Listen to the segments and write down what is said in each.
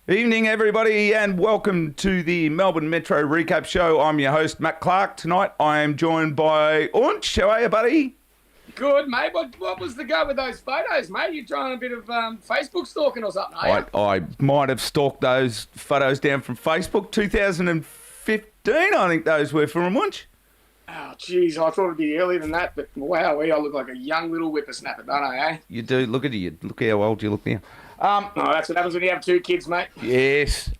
Evening, everybody, and welcome to the Melbourne Metro Recap Show. I'm your host, Matt Clark. Tonight, I am joined by Ounch. How are you, buddy? Good, mate. What was the go with those photos, mate? You trying a bit of Facebook stalking or something, are you? I might have stalked those photos down from Facebook. 2015, I think those were from Ounch. Oh, jeez, I thought it'd be earlier than that, but wow, I look like a young little whippersnapper, don't I, eh? You do. Look at you. Look how old you look now. Oh, that's what happens when you have two kids, mate. Yes.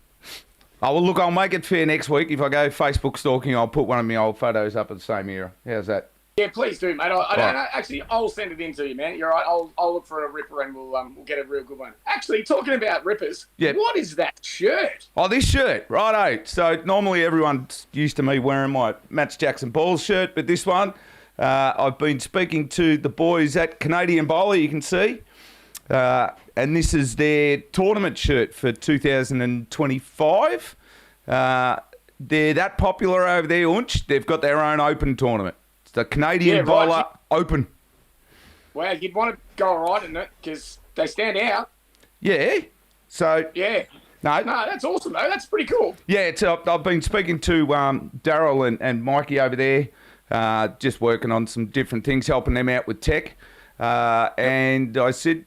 Oh, well, look, I'll make it fair next week. If I go Facebook stalking, I'll put one of my old photos up at the same era. How's that? Yeah, please do, mate. I don't know. Actually, I'll send it in to you, man. You're right. I'll look for a ripper and we'll get a real good one. Actually, talking about rippers, What is that shirt? Oh, this shirt, righto. So normally everyone's used to me wearing my Match Jackson Balls shirt, but this one, I've been speaking to the boys at Canadian Bowler, you can see. And this is their tournament shirt for 2025. They're that popular over there, Ounch. They've got their own open tournament. It's the Canadian Bowler Open. Wow, you'd want to go all right in it because they stand out. Yeah. So. Yeah. No, that's awesome, though. That's pretty cool. Yeah, I've been speaking to Daryl and Mikey over there, just working on some different things, helping them out with tech. And I said,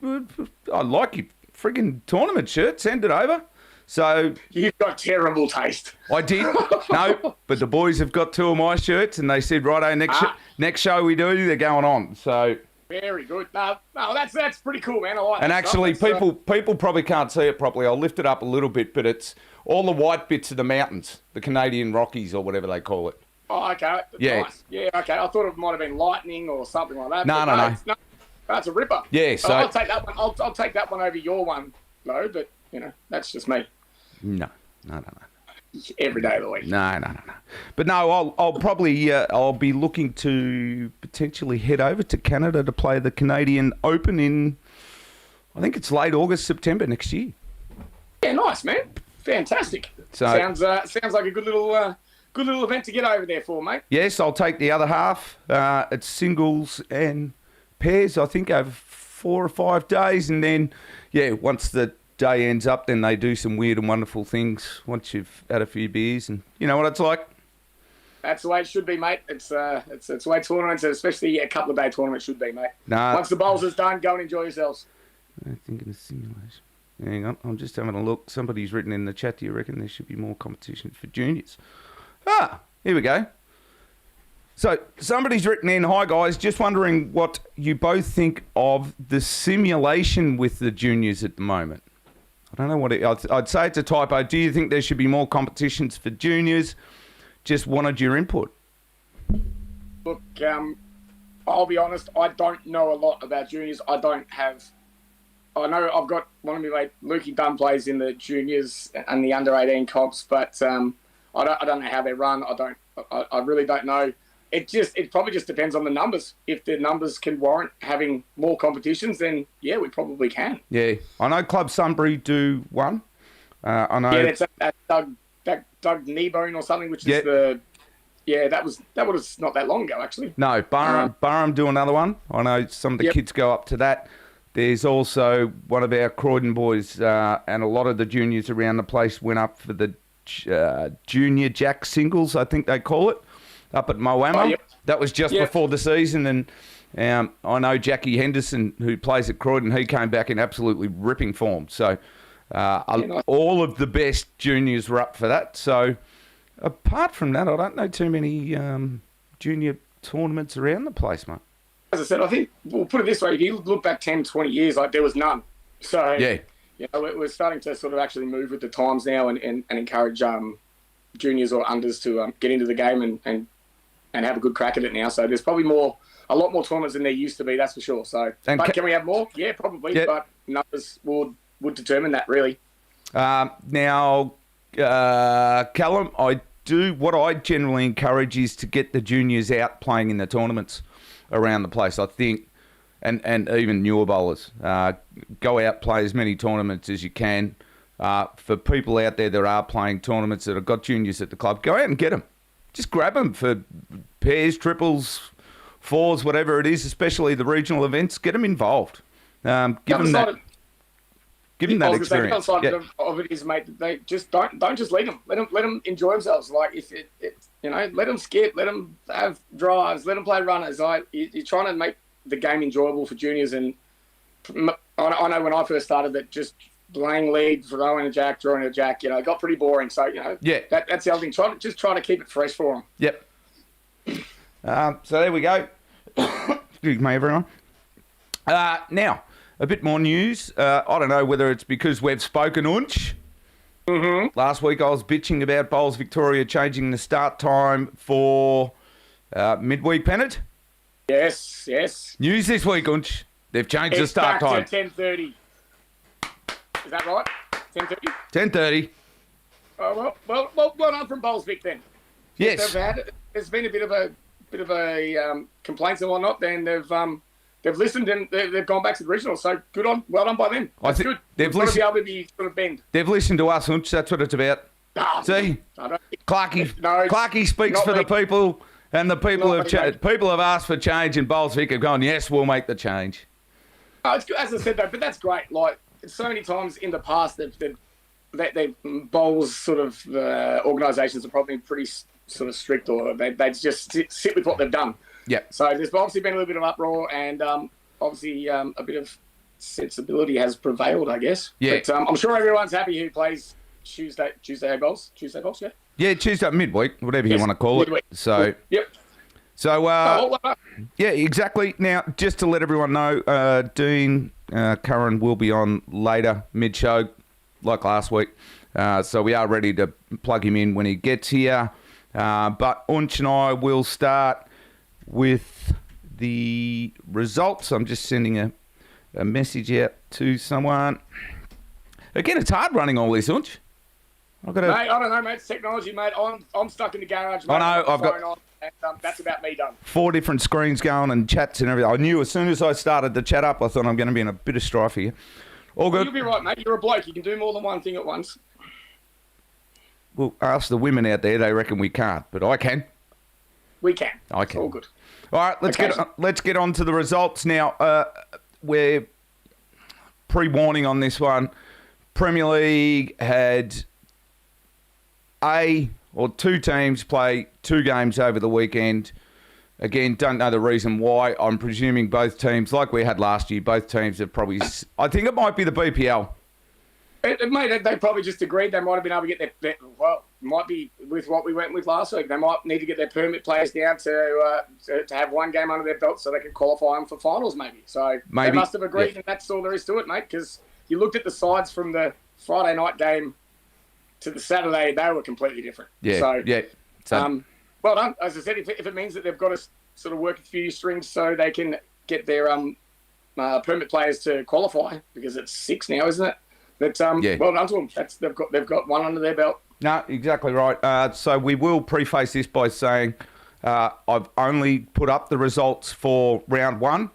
I like your friggin' tournament shirt. Send it over. So you've got terrible taste. I did. No, but the boys have got two of my shirts, and they said, righto, next show we do, they're going on. So very good. No, that's pretty cool, man. I like. And that actually, stuff. people probably can't see it properly. I'll lift it up a little bit, but it's all the white bits of the mountains, the Canadian Rockies or whatever they call it. Oh, okay. Yeah. Nice. Yeah. Okay. I thought it might have been lightning or something like that. No. That's a ripper. Yeah, so I'll take that one. I'll take that one over your one, though. But that's just me. No. Every day of the week. No. But no, I'll probably I'll be looking to potentially head over to Canada to play the Canadian Open in, I think it's late August, September next year. Yeah, nice, man. Fantastic. So sounds like a good little event to get over there for, mate. Yes, I'll take the other half. It's singles and pairs, I think, over 4 or 5 days, and then once the day ends up, then they do some weird and wonderful things once you've had a few beers, and you know what it's like. That's the way it should be, mate. It's the way tournaments, especially a couple of day tournament, should be, mate. Once the bowls is done, go and enjoy yourselves. I think in a simulation. Hang on, I'm just having a look. Somebody's written in the chat. Do you reckon there should be more competition for juniors? Here we go. So somebody's written in, hi guys, just wondering what you both think of the simulation with the juniors at the moment. I don't know what I'd say it's a typo. Do you think there should be more competitions for juniors? Just wanted your input. Look, I'll be honest, I don't know a lot about juniors. I know I've got one of my mate, Lukey Dunn plays in the juniors and the under 18 comps, but I don't know how they run. I really don't know. It probably just depends on the numbers. If the numbers can warrant having more competitions, then we probably can. Yeah, I know Club Sunbury do one. I know. Yeah, that's Doug Kneebone or something, which is that was not that long ago actually. No, Barham do another one. I know some of the kids go up to that. There's also one of our Croydon boys, and a lot of the juniors around the place went up for the Junior Jack Singles, I think they call it. Up at Moama. Oh, yep. That was just before the season, and I know Jackie Henderson, who plays at Croydon, he came back in absolutely ripping form. So all of the best juniors were up for that. So apart from that, I don't know too many junior tournaments around the place, mate. As I said, I think we'll put it this way: if you look back 10, 20 years, there was none. So we're starting to sort of actually move with the times now and encourage juniors or unders to get into the game and have a good crack at it now. So there's probably a lot more tournaments than there used to be, that's for sure. So, but can we have more? Yeah, probably. Yep. But numbers would determine that, really. Now, Callum, what I generally encourage is to get the juniors out playing in the tournaments around the place, I think, and even newer bowlers. Go out, play as many tournaments as you can. For people out there that are playing tournaments that have got juniors at the club, go out and get them. Just grab them for pairs, triples, fours, whatever it is, especially the regional events. Get them involved. Give them that. Give them that I was gonna experience. say, the other side of it is, mate, they just don't just lead them. Let them enjoy themselves. Like if it let them skip, let them have drives, let them play runners. Like you're trying to make the game enjoyable for juniors. And I know when I first started that just playing lead, throwing a jack, drawing a jack, it got pretty boring. So that's the other thing. Try to keep it fresh for them. Yep. So there we go. Excuse me, everyone. Now, a bit more news. I don't know whether it's because we've spoken, Ounch. Mm-hmm. Last week I was bitching about Bowls Victoria changing the start time for midweek pennant. Yes. News this week, Ounch. They've changed the start time. It's back to 10:30. Is that right? 10:30? 10:30. Oh, well done from Bowls Vic then. Yes. There's been a bit of a complaints and whatnot. Then they've listened and they've gone back to the original. So well done by them. That's good. They've got to be listened. able to be sort of bend. They've listened to us, Hunch. That's what it's about. See, Clarkey speaks for the people, and the people have asked for change, and Bowls Vic have gone, yes, we'll make the change. Oh, it's good, as I said though, but that's great. Like so many times in the past, they Bowls sort of organisations are probably pretty sort of strict, or they just sit with what they've done. Yeah. So there's obviously been a little bit of uproar, and obviously a bit of sensibility has prevailed, I guess. Yeah. But I'm sure everyone's happy who plays Tuesday Bowls, yeah? Yeah, Tuesday, midweek, whatever you want to call midweek. it. So, Yep. So, yeah, exactly. Now, just to let everyone know, Dean Kuran will be on later, mid-show, like last week. So we are ready to plug him in when he gets here. But Ounch and I will start with the results. I'm just sending a message out to someone. Again, it's hard running all this, Ounch. Mate, I don't know, mate. It's technology, mate. I'm stuck in the garage, mate. I know. I've got... And that's about me done. 4 different screens going and chats and everything. I knew as soon as I started the chat up, I thought I'm going to be in a bit of strife here. All good. You'll be right, mate. You're a bloke. You can do more than one thing at once. Well, ask the women out there. They reckon we can't, but I can. We can. I can. It's all good. All right, let's get on to the results now. We're pre-warning on this one. Premier League had two teams play 2 games over the weekend. Again, don't know the reason why. I'm presuming both teams, like we had last year, both teams have probably... I think it might be the BPL. Mate, they probably just agreed they might have been able to get their... Well, might be with what we went with last week. They might need to get their permit players down to have 1 game under their belt so they can qualify them for finals, maybe. So they must have agreed, and that's all there is to it, mate, because you looked at the sides from the Friday night game to the Saturday, they were completely different. Yeah, So, well done. As I said, if it means that they've got to sort of work a few strings so they can get their permit players to qualify, because it's 6 now, isn't it? But well done to them. They've got 1 under their belt. No, exactly right. So we will preface this by saying I've only put up the results for round 1.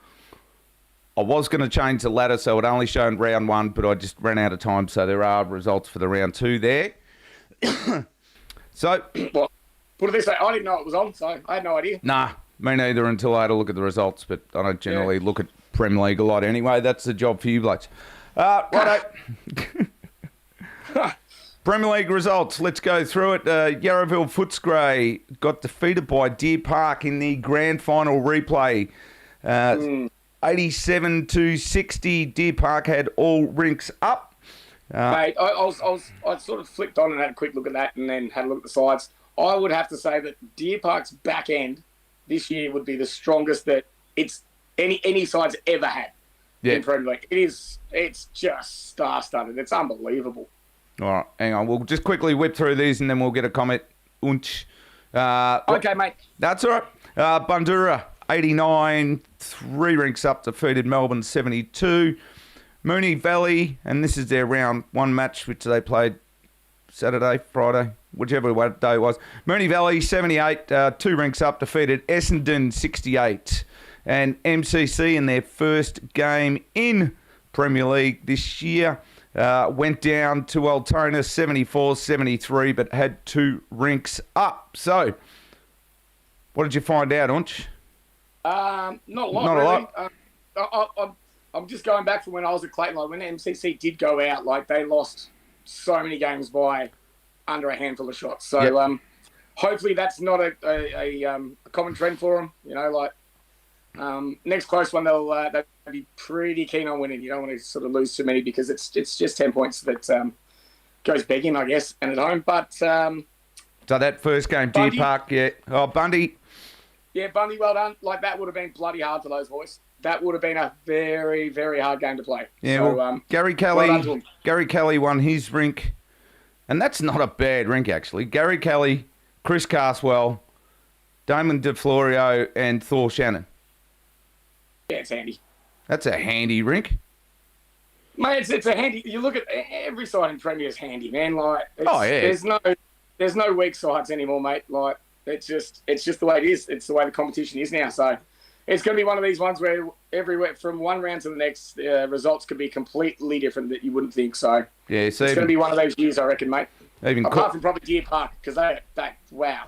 I was going to change the ladder so it only showed round 1, but I just ran out of time. So there are results for the round 2 there. So, well, put it this way, I didn't know it was on, so I had no idea. Nah, me neither until I had a look at the results, but I don't generally look at Premier League a lot anyway. That's the job for you blokes. Righto. Premier League results. Let's go through it. Yarraville Footscray got defeated by Deer Park in the grand final replay. 87-60. Deer Park had all rinks up. Mate, I sort of flicked on and had a quick look at that, and then had a look at the sides. I would have to say that Deer Park's back end this year would be the strongest that it's any side's ever had in Premier League. It's just star-studded. It's unbelievable. All right, hang on. We'll just quickly whip through these, and then we'll get a comment. Ounch. Okay, mate. That's all right. Bundoora, 89, 3 rinks up, defeated Melbourne 72. Moonee Valley, and this is their round 1 match, which they played Saturday, Friday, whichever day it was. Moonee Valley, 78, 2 rinks up, defeated Essendon 68. And MCC in their first game in Premier League this year went down to Altona 74-73, but had 2 rinks up. So, what did you find out, Ounch? Not a lot, really. I'm just going back from when I was at Clayton. Like when MCC did go out, like they lost so many games by under a handful of shots. So hopefully that's not a common trend for them. You know, like next close one they'll be pretty keen on winning. You don't want to sort of lose too many because it's just 10 points that goes begging, I guess, and at home. But so that first game, Deer Park, yeah. Oh, Bundy. Yeah, Bundy, well done. Like that would have been bloody hard for those boys. That would have been a very, very hard game to play. Yeah, so, well, Gary Kelly won his rink, and that's not a bad rink actually. Gary Kelly, Chris Carswell, Damon DeFlorio, and Thor Shannon. Yeah, it's handy. That's a handy rink. Mate, it's a handy. You look at every side in Premier's handy, man. Like, there's no weak sides anymore, mate. Like, it's just the way it is. It's the way the competition is now. So, it's going to be one of these ones where everywhere from one round to the next, results could be completely different that you wouldn't think. So, yeah, so it's going to be one of those years, I reckon, mate. Apart from probably Deer Park, because they wow.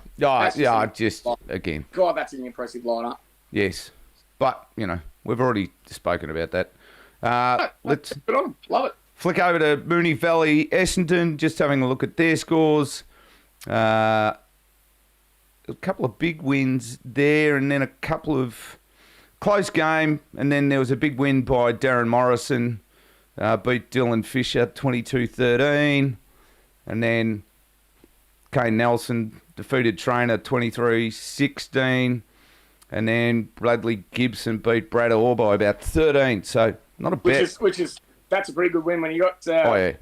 Again. God, that's an impressive lineup. Yes, but we've already spoken about that. Let's good on them. Love it. Flick over to Moonee Valley, Essendon, just having a look at their scores. A couple of big wins there, and then a couple of close game, and then there was a big win by Darren Morrison, beat Dylan Fisher 22-13, and then Kane Nelson defeated Trainer 23-16, and then Bradley Gibson beat Brad Orr by about 13, so not a bad. That's a pretty good win when you got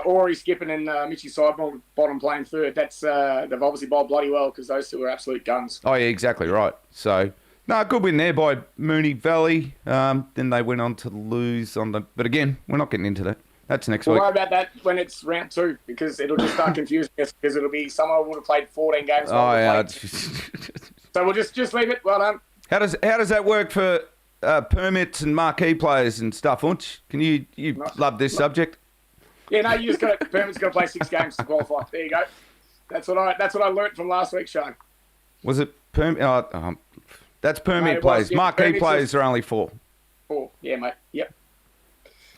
Ori skipping and Mitchy Sidebottom playing third. That's they've obviously bowled bloody well because those two are absolute guns. Oh yeah, exactly right. So good win there by Moonee Valley. Then they went on to lose on the. But again, we're not getting into that. That's next week. We'll worry about that when it's round 2 because it'll just start confusing us because it'll be someone would have played 14 games. Oh yeah. So we'll just leave it. Well done. How does that work for permits and marquee players and stuff? Unch, can you love this subject? Yeah, no, you just got permits. Got to play 6 games to qualify. There you go. That's what I learnt from last week's show. Was it permit? That's permit players. Marquee players are only 4. 4, yeah, mate. Yep.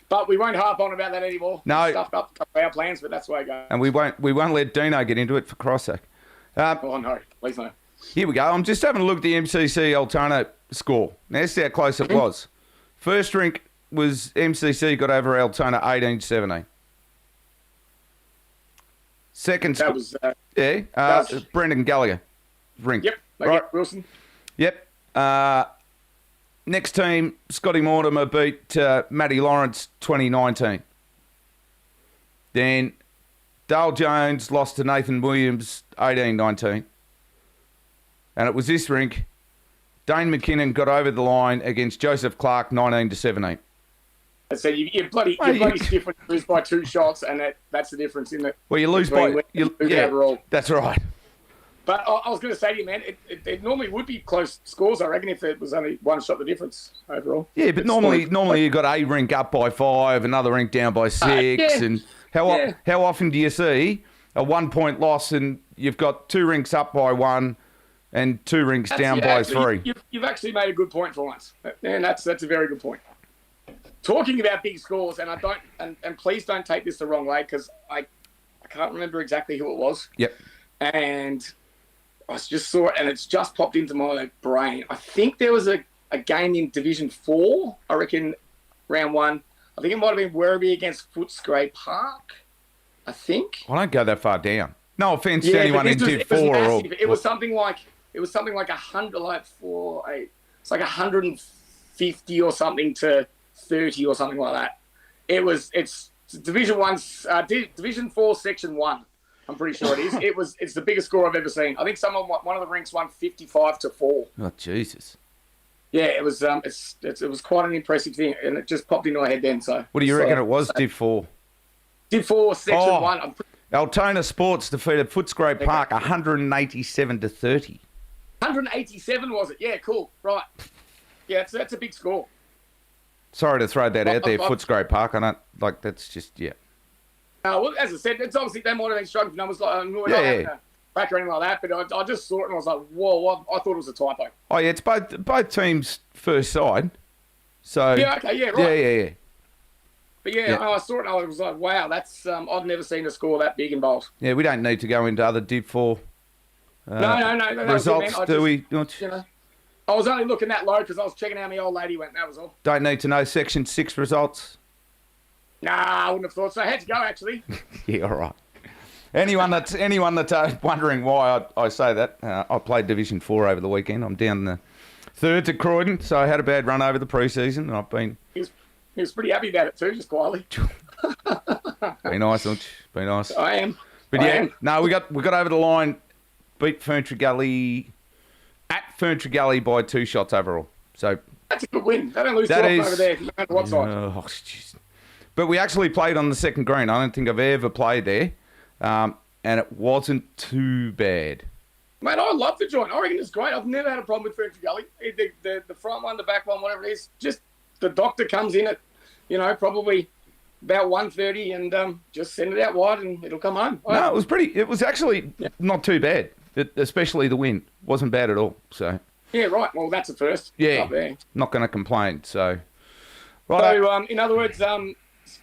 But we won't harp on about that anymore. No. Stuffed up our plans, but that's the way it goes. And we won't let Dino get into it for Christ's sake. Oh no, please no. Here we go. I'm just having a look at the MCC Altona score. Now, this is how close it was. First rink was MCC got over Altona 18-17. Second score. That was Brendan Gallagher. Rink. Yep. Right. Wilson. Yep. Next team, Scotty Mortimer beat Matty Lawrence 2019. Then Dale Jones lost to Nathan Williams 18-19. And it was this rink. Dane McKinnon got over the line against Joseph Clark 19-17. So you bloody stiff when you lose by 2 shots, and that's the difference, isn't it? Well, you lose by overall. That's right. But I was going to say to you, man, it normally would be close scores, I reckon, if it was only 1 shot the difference overall. Yeah, but normally you've got a rink up by 5, another rink down by 6, and how often do you see a 1-point loss and you've got 2 rinks up by 1 and 2 rinks down by 3? You've actually made a good point for once, and that's a very good point. Talking about big scores, and and please don't take this the wrong way because I can't remember exactly who it was. Yep. And I just saw it, and it's just popped into my brain. I think there was a game in Division 4, I reckon, round 1. I think it might have been Werribee against Footscray Park, I think. I don't go that far down. No offence to anyone in Div 4. It was something like 100, it's like 150 or something to 30 or something like that. It's Division 1, Division 4, Section 1. I'm pretty sure it is. It's the biggest score I've ever seen. I think one of the rinks won 55-4. Oh Jesus! Yeah, it was. It was quite an impressive thing, and it just popped into my head then. So, what do you reckon it was? Div 4. Div 4, Section 1. Altona Sports defeated Footscray Park 187-30. 187 was it? Yeah, cool. Right. Yeah, that's a big score. Sorry to throw that out there, Footscray Park. I don't like. That's just Well, as I said, it's obviously they might have been struggling for numbers like a back or anything like that. But I just saw it and I was like, whoa! I thought it was a typo. Oh yeah, it's both teams' first side. So Yeah, okay, yeah, right. yeah. But yeah, I saw it and I was like, wow, that's I've never seen a score that big in bowls. Yeah, we don't need to go into other Div 4 No, that results, was it, man. do we? You know, I was only looking that low because I was checking how my old lady went, that was all. Don't need to know Section 6 results? Nah, I wouldn't have thought so. I had to go, actually. Yeah, all right. Anyone that's wondering why I say that, I played Division 4 over the weekend. I'm down the thirds at Croydon, so I had a bad run over the pre-season, and I've been... He was pretty happy about it too, just quietly. Be nice, Ounch. Be nice. I am. But yeah, no, we got over the line, beat Ferntree Gully at Ferntree Gully by 2 shots overall. So that's a good win. They don't lose too often over there, no matter what side. Oh, jeez. But we actually played on the second green. I don't think I've ever played there, and it wasn't too bad. Mate, I love the joint. I reckon it's great. I've never had a problem with Ferntree Gully. The front one, the back one, whatever it is, just the doctor comes in at, probably about 1:30 and just send it out wide and it'll come home. No, it was actually not too bad, especially the wind. Wasn't bad at all. So yeah, right. Well, that's a first. Yeah, up there. Not going to complain. So, right. So, in other words,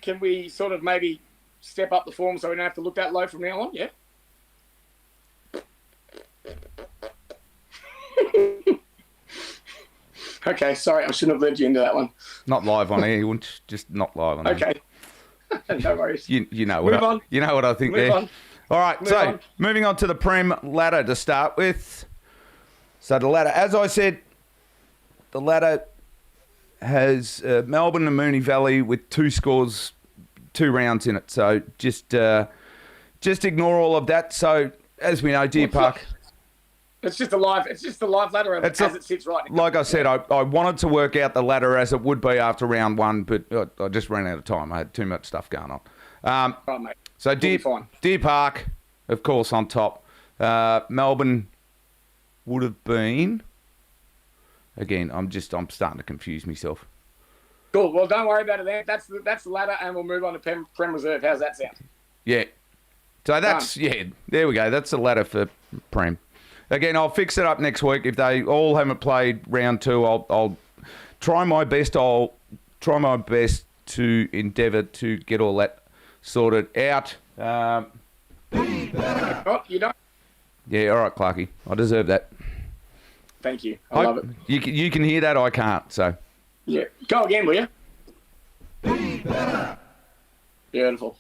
can we sort of maybe step up the form so we don't have to look that low from now on? Yeah. Okay, sorry, I shouldn't have led you into that one. Not live on air, just not live on air. Okay, no worries. You know what I think Move there. on. All right, moving on to the Prem ladder to start with. So the ladder, as I said, the ladder has Melbourne and Moonee Valley with 2 scores, 2 rounds in it. So just ignore all of that. So as we know, Deer Park. It's just a live ladder as it sits right now. Like I said, I wanted to work out the ladder as it would be after round 1, but I just ran out of time. I had too much stuff going on. Right, mate. So Deer Park, of course, on top. Melbourne would have been. Again, I'm starting to confuse myself. Cool. Well, don't worry about it then. That's the ladder, and we'll move on to Prem Reserve. How's that sound? Yeah. So there we go. That's the ladder for Prem. Again, I'll fix it up next week. If they all haven't played round 2, I'll try my best. I'll try my best to endeavour to get all that sorted out. Oh, you don't? Yeah, all right, Clarkie. I deserve that. Thank you. I love it. You can hear that. I can't. So. Yeah. Go again, will you? Beautiful.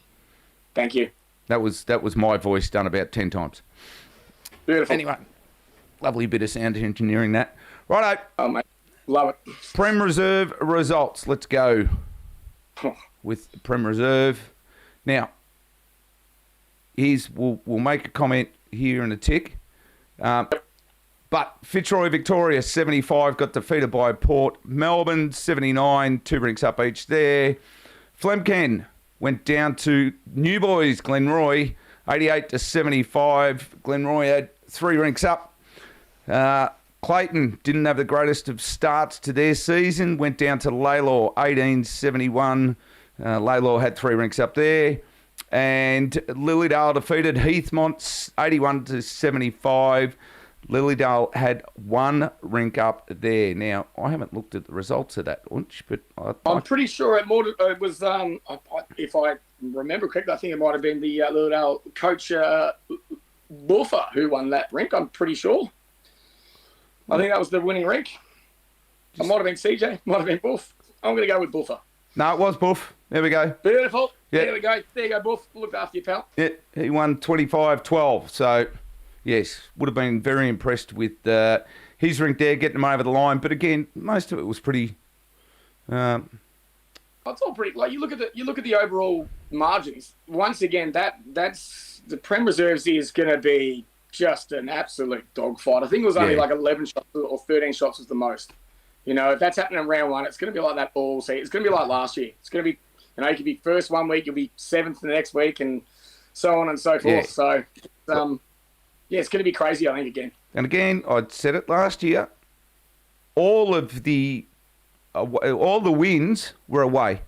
Thank you. That was my voice done about 10 times. Beautiful. Anyway, lovely bit of sound engineering that. Righto. Oh, mate. Love it. Prem Reserve results. Let's go with Prem Reserve. Now, we'll make a comment here in a tick. But Fitzroy Victoria 75 got defeated by Port. Melbourne 79, 2 rinks up each there. Flemken went down to New Boys Glenroy 88 to 75. Glenroy had 3 rinks up. Clayton didn't have the greatest of starts to their season. Went down to Laylaw 18-71. Laylaw had 3 rinks up there. And Lilydale defeated Heathmont 81 to 75. Lilydale had 1 rink up there. Now, I haven't looked at the results of that, Ounch, but I'm pretty sure it was, if I remember correctly, I think it might have been the Lilydale coach, Buffer, who won that rink, I'm pretty sure. I think that was the winning rink. It might have been CJ, might have been Buff. I'm going to go with Buffer. No, it was Buff. There we go. Beautiful. Yeah. There we go. There you go, Buff. Look after your pal. Yeah, he won 25-12. So, yes, would have been very impressed with his rink there, getting him over the line. But again, most of it was pretty. It's all pretty. Like you look at the overall margins. Once again, that's the Prem Reserves is going to be just an absolute dogfight. I think it was only like 11 shots or 13 shots was the most. You know, if that's happening in round 1, it's going to be like that ball. See, it's going to be like last year. It's going to be, you could be first one week, you'll be 7th the next week, and so on and so forth. Yeah. So, it's going to be crazy, I think, again. And again, I'd said it last year. All the wins were away.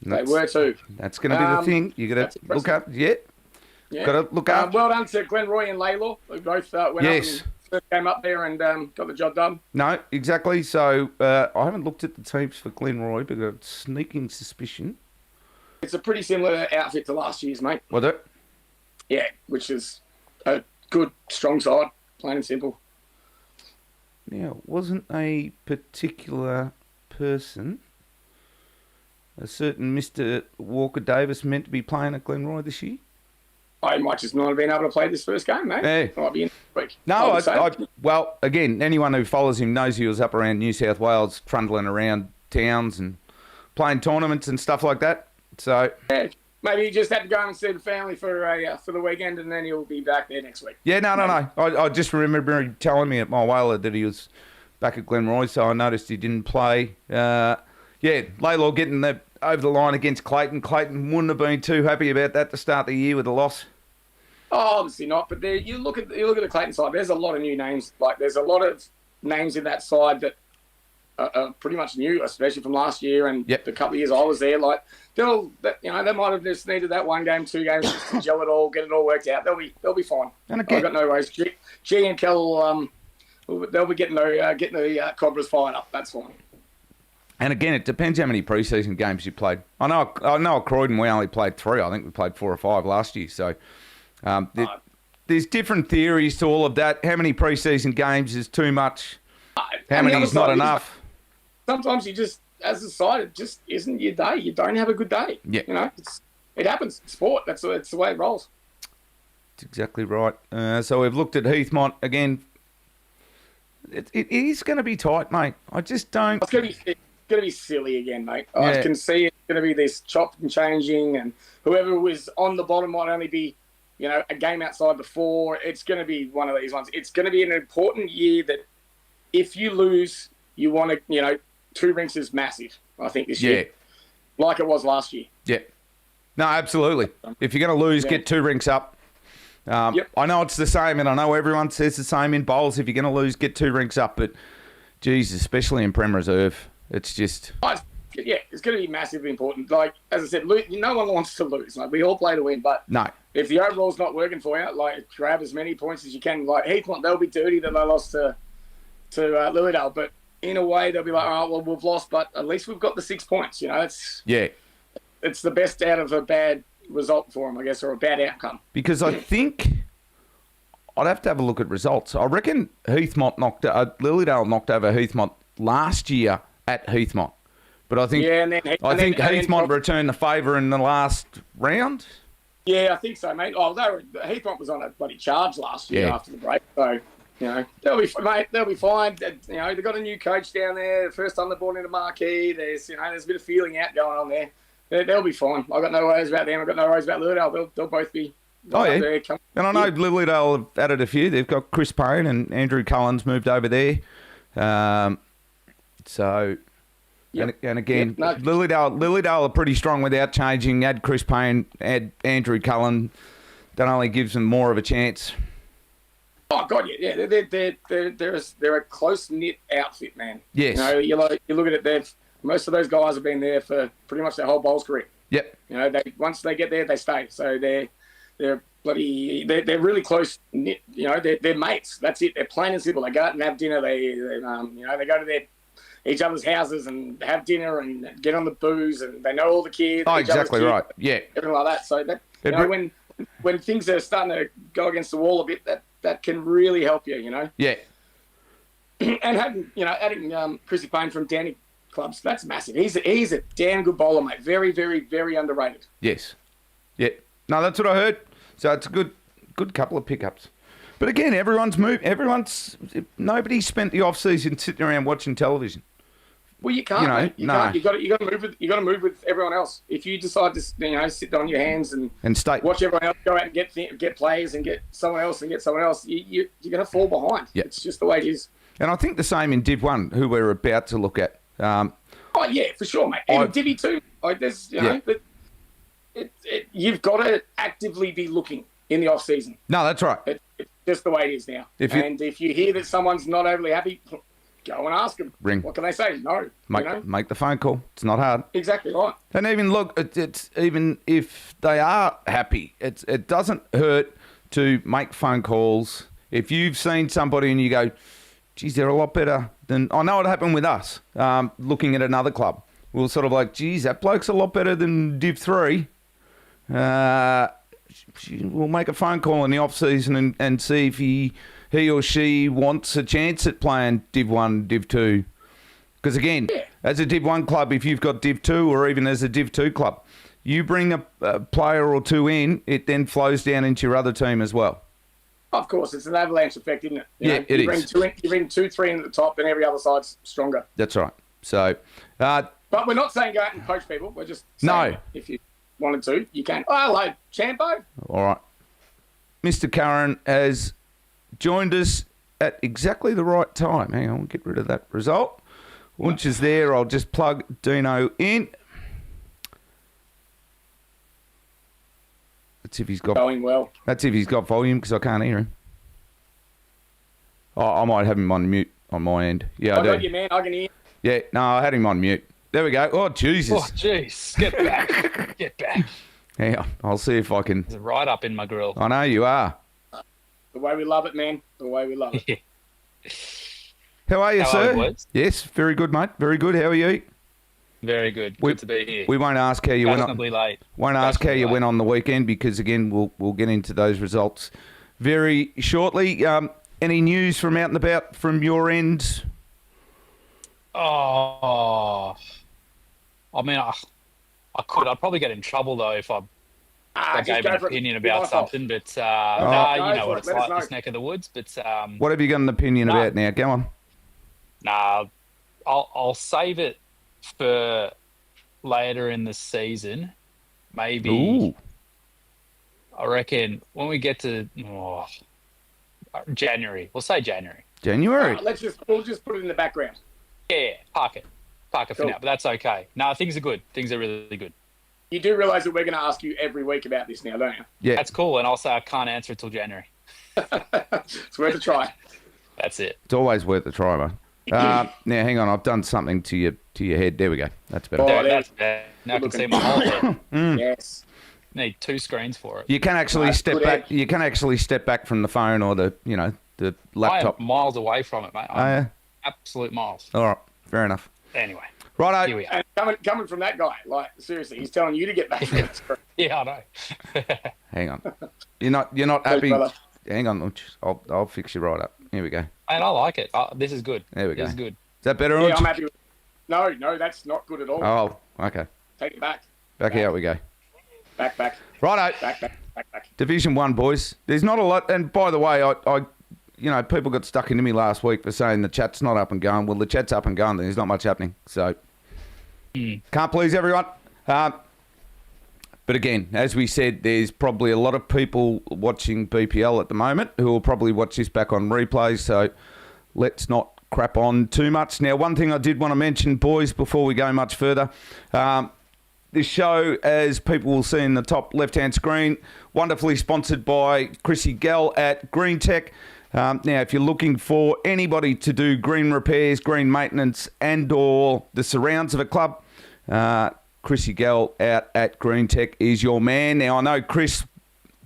They were too. That's going to be the thing. You got to look up. Yeah. Got to look up. Well done to Glenroy and Laylaw, who both went up and first game up there and got the job done. No, exactly. So I haven't looked at the teams for Glenroy, but I've got a sneaking suspicion. It's a pretty similar outfit to last year's, mate. Was it? Yeah, which is a good, strong side, plain and simple. Now, wasn't a particular person, a certain Mr. Walker Davis, meant to be playing at Glenroy this year? I might just not have been able to play this first game, mate. Yeah. Might be in next week. No, well, again, anyone who follows him knows he was up around New South Wales, trundling around towns and playing tournaments and stuff like that. So yeah, maybe he just had to go and see the family for the weekend, and then he'll be back there next week. Yeah, no. I just remember him telling me at my whaler that he was back at Glenroy, so I noticed he didn't play. Laylaw getting over the line against Clayton. Clayton wouldn't have been too happy about that to start the year with a loss. Oh, obviously not. But there, you look at the Clayton side. There's a lot of new names. Like there's a lot of names in that side that are pretty much new, especially from last year and the couple of years I was there. Like they might have just needed that 1 game, 2 games just to gel it all, get it all worked out. They'll be fine. And again, I've got no worries. G and Kel, they'll be getting the Cobras fired up. That's fine. And again, it depends how many pre-season games you played. I know at Croydon we only played 3. I think we played 4 or 5 last year. So there's different theories to all of that. How many pre-season games is too much? How many is not enough? Sometimes you just, as a side, it just isn't your day. You don't have a good day. Yeah. It happens. Sport. That's the way it rolls. That's exactly right. So we've looked at Heathmont again. It is going to be tight, mate. I just don't. It's going to be silly again, mate. Yeah. I can see it's going to be this chopping and changing, and whoever was on the bottom might only be, a game outside the 4. It's going to be one of these ones. It's going to be an important year that if you lose, you want to, 2 rinks is massive, I think, this year. Like it was last year. Yeah. No, absolutely. If you're going to lose, get 2 rinks up. I know it's the same, and I know everyone says the same in bowls. If you're going to lose, get 2 rinks up. But, geez, especially in Prem Reserve, it's just... it's going to be massively important. Like, as I said, no one wants to lose. Like, we all play to win, but no. If the overall's not working for you, like, grab as many points as you can. Like, Heathmont, they'll be dirty that they lost to Lilydale, but in a way, they'll be like, oh, well, we've lost, but at least we've got the 6 points, It's the best out of a bad result for them, I guess, or a bad outcome. Because I think I'd have to have a look at results. I reckon Lilydale knocked over Heathmont last year at Heathmont. But I think Heathmont returned the favour in the last round. Yeah, I think so, mate. Oh, Heathmont was on a bloody charge last year after the break, so they'll be fine. They've got a new coach down there. The first time they brought in a marquee. There's a bit of feeling out going on there. They'll be fine. I've got no worries about them. I've got no worries about Lilydale. They'll both be. There. And I know Lilydale have added a few. They've got Chris Payne and Andrew Cullen's moved over there. And again, Lilydale are pretty strong without changing. Add Chris Payne, add Andrew Cullen. That only gives them more of a chance. Oh God, yeah. They're a close knit outfit, man. Yes. You look at it. Most of those guys have been there for pretty much their whole bowls career. Yep. Once they get there, they stay. So they're really close knit. They're mates. That's it. They're plain and simple. They go out and have dinner. They go to each other's houses and have dinner and get on the booze, and they know all the kids. Oh, exactly right. Yeah. Everything like that. So when things are starting to go against the wall a bit, that can really help you. Yeah. And adding Chrissy Payne from Danny clubs, that's massive. He's a damn good bowler, mate. Very, very, very underrated. Yes. Yeah. No, that's what I heard. So it's a good couple of pickups. But again, nobody's spent the off season sitting around watching television. Well, you can't. You got to move with everyone else. If you decide to, sit on your hands and watch everyone else go out and get players and get someone else, you're going to fall behind. Yep. It's just the way it is. And I think the same in Div 1, who we're about to look at. Oh yeah, for sure, mate. And Divi 2. Like there's, you've got to actively be looking in the off season. No, that's right. It's just the way it is now. If you hear that someone's not overly happy, go and ask them. Ring. What can they say? No. Make the phone call. It's not hard. Exactly right. And even look, it's even if they are happy, it doesn't hurt to make phone calls If you've seen somebody and you go, geez, they're a lot better than... I know it happened with us, looking at another club. We were sort of like, geez, that bloke's a lot better than Div 3. We'll make a phone call in the off-season and see if he or she wants a chance at playing Div 1, Div 2. Because again, as a Div 1 club, if you've got Div 2 or even as a Div 2 club, you bring a player or two in, it then flows down into your other team as well. Of course, it's an avalanche effect, isn't it? It is. You bring 2, 3 in at the top, and every other side's stronger. That's right. So, but we're not saying go out and poach people. We're just saying if you wanted to, you can. Oh, hello, Champo. All right. Mr. Kuran has joined us at exactly the right time. Hang on, get rid of that result. Ounch is there. I'll just plug Dino in. Let's see if he's got... Going well. Let's see if he's got volume, because I can't hear him. Oh, I might have him on mute on my end. Yeah, I do. Got you, man. I can hear. Yeah, no, I had him on mute. There we go. Oh, Jesus. Oh, jeez. Get back. Get back. Hang on. I'll see if I can... It's right up in my grill. I know you are. The way we love it, man. The way we love it. How are you, sir? Are you, yes, very good, mate. Very good. How are you? Very good. Good to be here. We won't ask how you went on. Late. Won't ask how you went on the weekend because again we'll get into those results very shortly. Any news from out and about from your end? Oh, I mean, I'd probably get in trouble though if I gave an opinion about something. But you know what it's like, this neck of the woods. But what have you got an opinion about now? Go on. Nah, I'll save it for later in the season. Maybe. Ooh. I reckon when we get to January, we'll say January. January. We'll just put it in the background. Yeah, park it for now. But that's okay. No, things are good. Things are really good. You do realise that we're going to ask you every week about this now, don't you? Yeah. That's cool, and I'll say I can't answer it till January. It's worth a try. That's it. It's always worth a try, mate. Now, hang on. I've done something to your head. There we go. That's better. That's better. Now I can see my whole head. Yes. Need 2 screens for it. You can actually step back. You can actually step back from the phone or the laptop. I am miles away from it, mate. Absolute miles. All right. Fair enough. Anyway. Right. Here we are. And coming from that guy, like seriously, he's telling you to get back from the screen. Yeah, I know. Hang on. You're not happy. Hang on. I'll fix you right up. Here we go. And I like it. This is good. There we go. This is good. Is that better? Yeah, I'm happy with it. No, that's not good at all. Oh, okay. Take it back. Back out we go. Back. Righto. Back. Division 1, boys. There's not a lot. And by the way, I people got stuck into me last week for saying the chat's not up and going. Well, the chat's up and going. There's not much happening. So, can't please everyone. But again, as we said, there's probably a lot of people watching BPL at the moment who will probably watch this back on replay. So, let's not crap on too much. Now, one thing I did want to mention, boys, before we go much further, this show, as people will see in the top left-hand screen, wonderfully sponsored by Chrissy Gell at Greentek. Now, if you're looking for anybody to do green repairs, green maintenance, and or the surrounds of a club, Chrissy Gell out at Greentek is your man. Now, I know Chris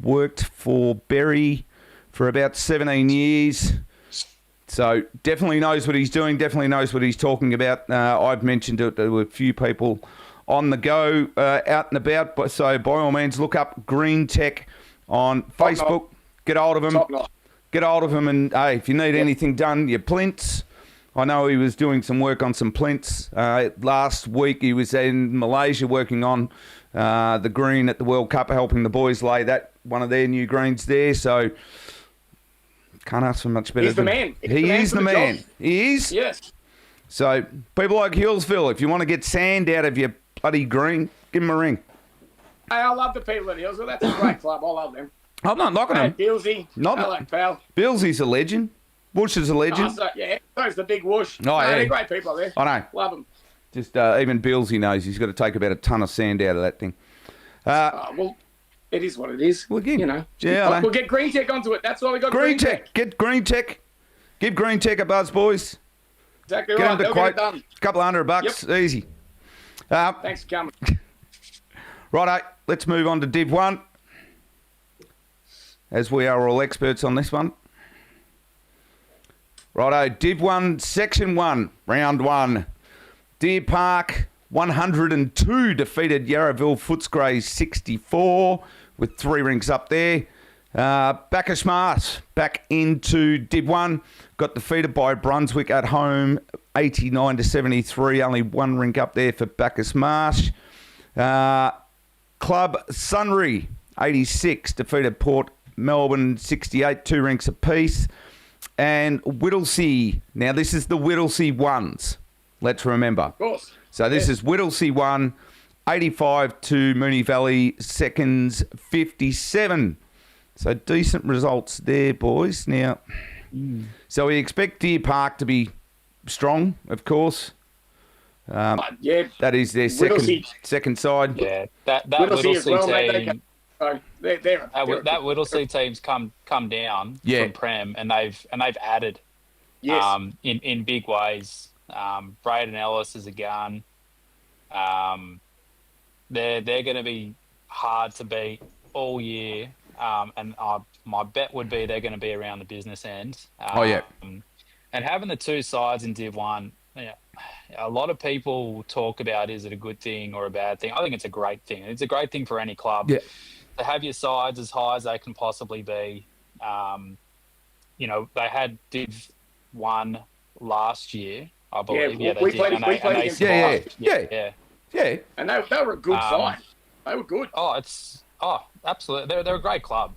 worked for Berry for about 17 years. So definitely knows what he's doing, definitely knows what he's talking about. I've mentioned it to a few people on the go, out and about. So by all means, look up Greentek on Facebook. Get hold of him. Get hold of him. And hey, if you need anything done, your plinths. I know he was doing some work on some plinths. Last week he was in Malaysia working on the green at the World Cup, helping the boys lay that one of their new greens there. So... can't ask for much better. He's the man. He is the man. He is? Yes. So, people like Hillsville, if you want to get sand out of your bloody green, give him a ring. Hey, I love the people at Hillsville. That's a great club. I love them. I'm not knocking him. Billsy. Pal. Billsy's a legend. Bush is a legend. So's the big whoosh. Yeah. They're great people there. I know. Love them. Just even Billsy knows he's got to take about a ton of sand out of that thing. Well, it is what it is. Well, again, you know. Yeah, we'll get Greentek onto it. That's why we got Greentek. Get Greentek. Give Greentek a buzz, boys. Exactly get right. Him to They'll quote. get it done. A couple $100, easy. Thanks for coming. Righto, let's move on to Div 1. As we are all experts on this one. Righto, Div 1, Section 1, Round 1. Deer Park, 102, defeated Yarraville Footscray 64, with 3 rinks up there. Bacchus Marsh back into Div 1, got defeated by Brunswick at home, 89-73, only 1 rink up there for Bacchus Marsh. Club Sunry, 86, defeated Port Melbourne 68, 2 rinks apiece. And Whittlesea, now this is the Whittlesea ones, let's remember. Of course. So this is Whittlesea 1, 85 to Moonee Valley seconds 57. So decent results there, boys. Now, so we expect Deer Park to be strong, of course. Yeah. That is their second side. Yeah, that Whittlesea team. That Whittlesea team's come down from Prem, and they've added in big ways. Braden Ellis is a gun. They're going to be hard to beat all year, and my bet would be they're going to be around the business end. And having the 2 sides in Div 1, a lot of people talk about, is it a good thing or a bad thing? I think it's a great thing. It's a great thing for any club. Yeah. To have your sides as high as they can possibly be. They had Div 1 last year, I believe. Yeah, we played against Yeah. And they were a good side. They were good. Absolutely. They're a great club.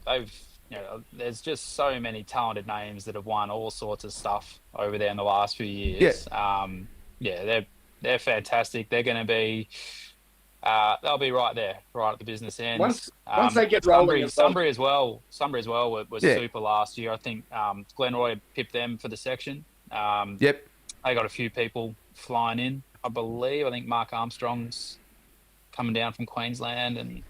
There's just so many talented names that have won all sorts of stuff over there in the last few years. They're fantastic. They're going to be they'll be right there, right at the business end. Once they get rolling, Sunbury as well was super last year. I think Glenroy pipped them for the section. They got a few people flying in, I believe. I think Mark Armstrong's coming down from Queensland, and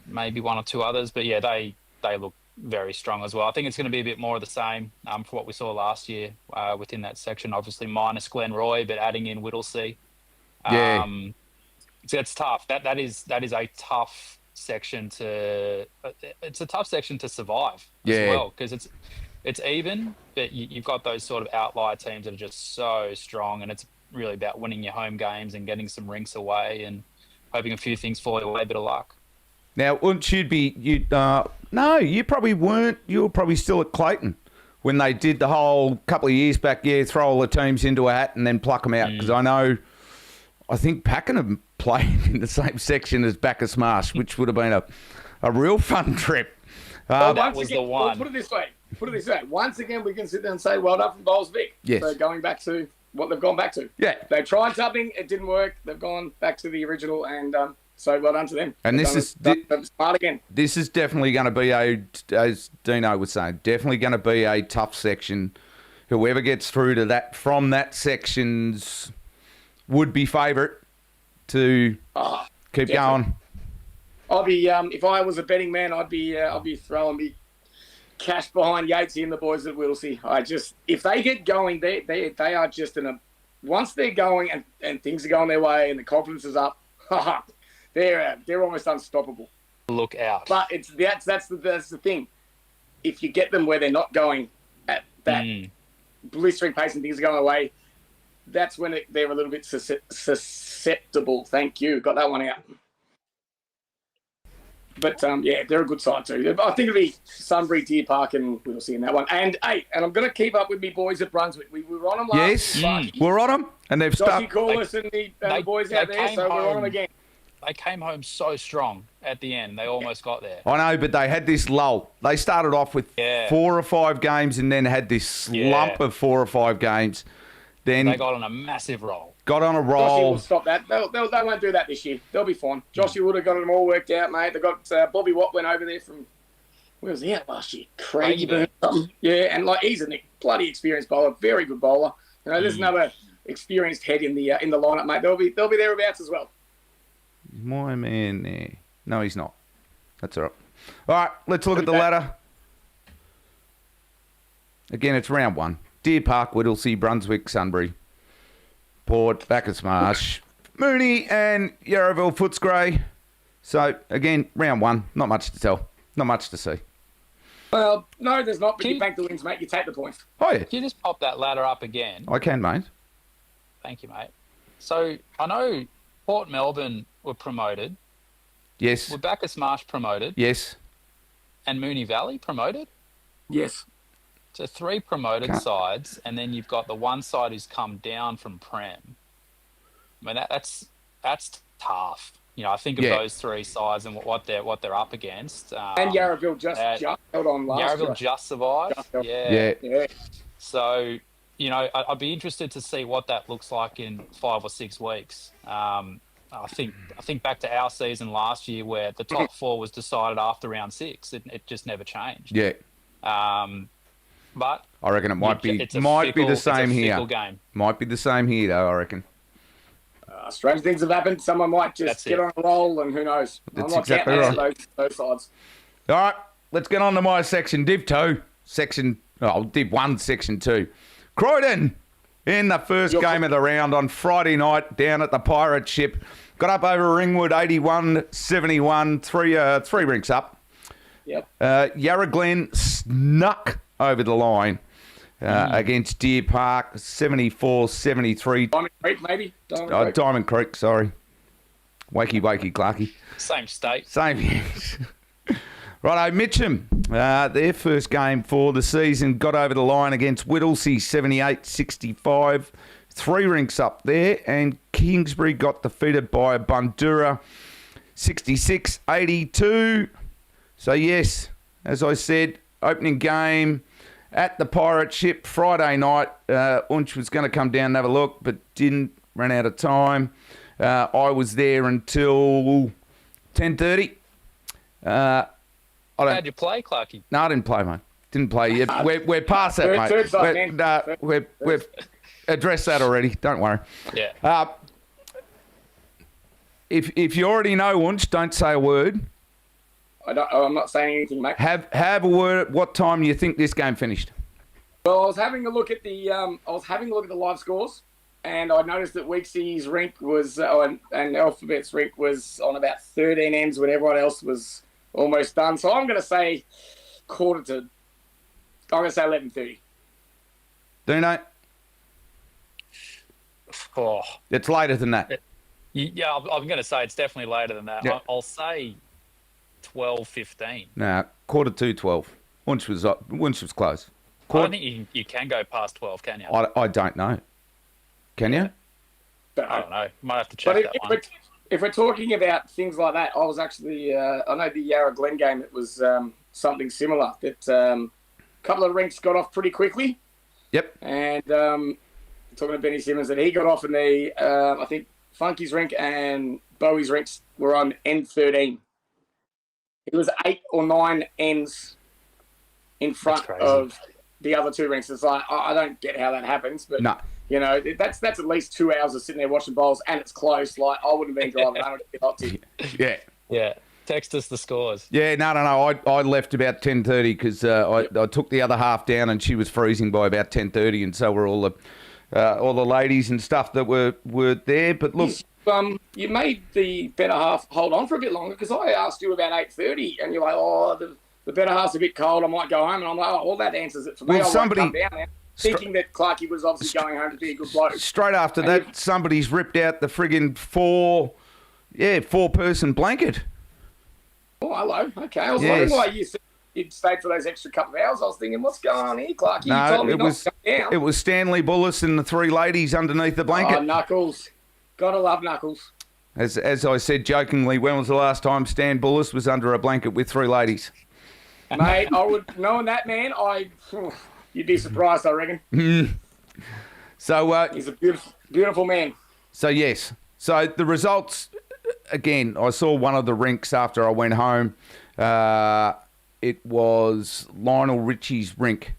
maybe 1 or 2 others. But yeah, they look very strong as well. I think it's going to be a bit more of the same for what we saw last year within that section. Obviously minus Glenroy, but adding in Whittlesea. It's tough. That is a tough section to. It's a tough section to survive as well, because it's even, but you've got those sort of outlier teams that are just so strong, and it's really about winning your home games and getting some rinks away and hoping a few things fall your way. A bit of luck. Now, wouldn't you be? No, you probably weren't. You were probably still at Clayton when they did the whole couple of years back. Yeah, throw all the teams into a hat and then pluck them out. Because I think Pakenham played in the same section as Bacchus Marsh, which would have been a real fun trip. That was the one. Put it this way. Once again, we can sit there and say, well done from Bowls Vic. Yes. So going back to what they've gone back to. Yeah. They tried something, it didn't work. They've gone back to the original, and so well done to them. And they're smart again. This is definitely going to be as Dino was saying, definitely going to be a tough section. Whoever gets through to that from that section's would be favourite to keep going. I'll be if I was a betting man, I'd be throwing me cash behind Yatesy and the boys at Whittlesea. If they get going, they are just once they're going and things are going their way and the confidence is up, they're almost unstoppable. Look out! But that's the thing. If you get them where they're not going at that blistering pace and things are going away, that's when they're a little bit susceptible. Thank you. Got that one out. But, they're a good side too. I think it'll be Sunbury, Deer Park, and we'll see in that one. And I'm going to keep up with me boys at Brunswick. We were on them last week. We're on them. And they've started. Corliss and the boys out there, so we're on them again. They came home so strong at the end. They almost got there. I know, but they had this lull. They started off with 4 or 5 games and then had this slump of 4 or 5 games. Then they got on a massive roll. Joshy will stop that. They won't do that this year. They'll be fine. Joshy would have got them all worked out, mate. They got Bobby Watt went over there from, where was he at last year? Craigieburn. Yeah, and he's a bloody experienced bowler, very good bowler. There's another experienced head in the lineup, mate. They'll be thereabouts as well. My man there. No, he's not. That's all right. All right, let's look at the ladder. Again, it's round 1. Deer Park, Whittlesea, Brunswick, Sunbury, Port, Bacchus Marsh, Moonee, and Yarraville Footscray. So, again, round 1. Not much to tell. Not much to see. Well, no, there's not, but you bank the wins, mate. You take the points. Oh, yeah. Can you just pop that ladder up again? I can, mate. Thank you, mate. So, I know Port Melbourne were promoted. Yes. Were Bacchus Marsh promoted? Yes. And Moonee Valley promoted? Yes. So 3 promoted sides, and then you've got the one side who's come down from Prem. I mean, that's tough. You know, I think of those 3 sides and what they're up against. And Yarraville just held on last year. Yarraville just survived. Yeah. So, you know, I'd be interested to see what that looks like in 5 or 6 weeks. I think back to our season last year where the top 4 was decided after round 6. It just never changed. Yeah. But I reckon it might be the same here. Game. Might be the same here, though, I reckon. Strange things have happened. Someone might just get on a roll, and who knows? That's I'm not exactly right. Those sides. All right, let's get on to my section, Div 2. Div 1, Section 2. Croydon, in the first game of the round on Friday night down at the Pirate Ship. Got up over Ringwood, 81-71, three rinks up. Yep. Yarra Glen snuck over the line against Deer Park, 74-73. Diamond Creek, maybe? Diamond Creek, sorry. Wakey, Clarky. Same state. Same. Righto, Mitcham, their first game for the season, got over the line against Whittlesea, 78-65. 3 rinks up there, and Kingsbury got defeated by Bundoora, 66-82. So, yes, as I said, opening game at the Pirate Ship Friday night. Ounch was going to come down and have a look, but didn't, ran out of time. I was there until 10:30. How'd you play, Clarky? No, I didn't play, mate. Didn't play yet. We're past that, mate. We've addressed that already. Don't worry. Yeah. If you already know Ounch, don't say a word. I'm not saying anything, mate. Have a word at what time you think this game finished. Well, I was having a look at the live scores, and I noticed that Weeksy's rink was and Alphabet's rink was on about 13 ends when everyone else was almost done. So I'm going to say 11:30. Dino? Oh. It's later than that. Yeah, I'm going to say it's definitely later than that. Yeah. I'll say 12:15. No, 11:45. Ounch was close. I don't think you can go past 12, can you? I don't know. Can you? I don't know. Might have to check that one. If we're talking about things like that, I was actually I know the Yarra Glen game. It was something similar. That a couple of rinks got off pretty quickly. Yep. And talking to Benny Simmons, that he got off in the I think Funky's rink and Bowie's rinks were on end 13. It was 8 or 9 ends in front of the other 2 rinks. It's like, I don't get how that happens, but no. You know, that's at least 2 hours of sitting there watching bowls, and it's close. Like, I wouldn't have been driving home to get hot tea. Yeah. Yeah. Text us the scores. Yeah, no. I left about 10:30 because I took the other half down, and she was freezing by about 10:30, and so were all the ladies and stuff that were there. But look, you made the better half hold on for a bit longer because I asked you about 8:30, and you're like, oh, the better half's a bit cold. I might go home, and I'm like, oh, well, that answers it for me. Well, I won't come down now. Thinking that Clarkey was obviously going home to be a good bloke. Straight after that, somebody's ripped out the friggin' 4-person blanket. Oh, hello. Okay. I was wondering why you'd stayed for those extra couple of hours. I was thinking, what's going on here, Clarkey? You told me not to come down. It was Stanley Bullis and the 3 ladies underneath the blanket. Oh, Knuckles. Gotta love Knuckles. As I said jokingly, when was the last time Stan Bullis was under a blanket with 3 ladies? Mate, knowing that man, you'd be surprised, I reckon. So he's a beautiful, beautiful man. So yes. So the results, again, I saw one of the rinks after I went home. It was Lionel Ritchie's rink